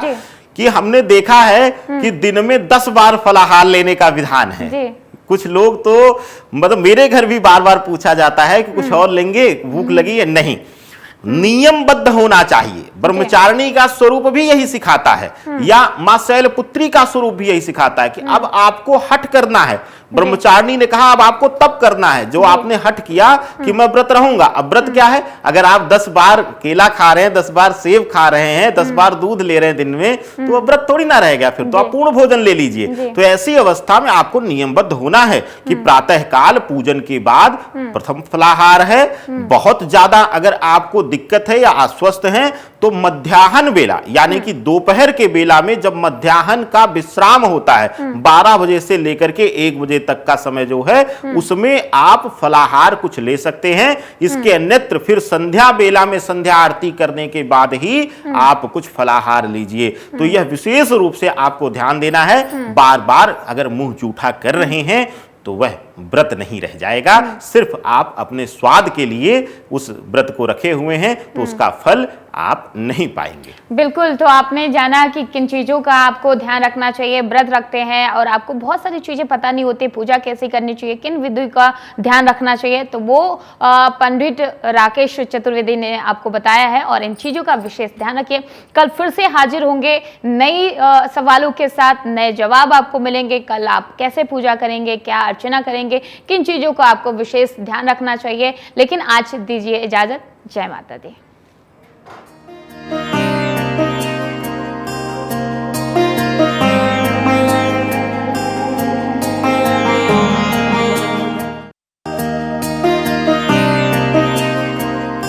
कि हमने देखा है कि दिन में 10 बार फलाहार लेने का विधान है। कुछ लोग तो मतलब मेरे घर भी बार बार पूछा जाता है कि कुछ और लेंगे, भूख लगी है, नहीं, नियमबद्ध होना चाहिए। ब्रह्मचारिणी का स्वरूप भी यही सिखाता है, या मां शैलपुत्री का स्वरूप भी यही सिखाता है कि अब आपको हट करना है। ब्रह्मचारिणी ने कहा अब आपको तब करना है जो आपने हट किया कि मैं व्रत रहूंगा। अब व्रत क्या है? अगर आप 10 बार केला खा रहे हैं, 10 बार सेब खा रहे हैं, 10 बार दूध ले रहे हैं दिन में, तो अब व्रत थोड़ी ना रहेगा, फिर तो आप पूर्ण भोजन ले लीजिए। तो ऐसी अवस्था में आपको नियमबद्ध होना है कि प्रातः काल पूजन के बाद प्रथम फलाहार है। बहुत ज्यादा अगर आपको दिक्कत है या अस्वस्थ हैं तो मध्याह्न बेला यानी कि दोपहर के बेला में जब मध्याह्न का विश्राम होता है 12 बजे से लेकर के 1 बजे तक का समय जो है उसमें आप फलाहार कुछ ले सकते हैं। इसके अन्यत्र फिर संध्या बेला में संध्या आरती करने के बाद ही आप कुछ फलाहार लीजिए। तो यह विशेष रूप से आपको ध्यान देना है। बार बार अगर मुंह जूठा कर रहे हैं तो वह व्रत नहीं रह जाएगा, सिर्फ आप अपने स्वाद के लिए उस व्रत को रखे हुए हैं तो उसका फल आप नहीं पाएंगे। बिल्कुल, तो आपने जाना कि किन चीज़ों का आपको ध्यान रखना चाहिए, व्रत रखते हैं और आपको बहुत सारी चीज़ें पता नहीं होती, पूजा कैसे करनी चाहिए, किन विधि का ध्यान रखना चाहिए, तो वो पंडित राकेश चतुर्वेदी ने आपको बताया है और इन चीज़ों का विशेष ध्यान रखिए। कल फिर से हाजिर होंगे नई सवालों के साथ, नए जवाब आपको मिलेंगे। कल आप कैसे पूजा करेंगे, क्या अर्चना करेंगे, किन चीज़ों का आपको विशेष ध्यान रखना चाहिए। लेकिन आज दीजिए इजाज़त। जय माता दी।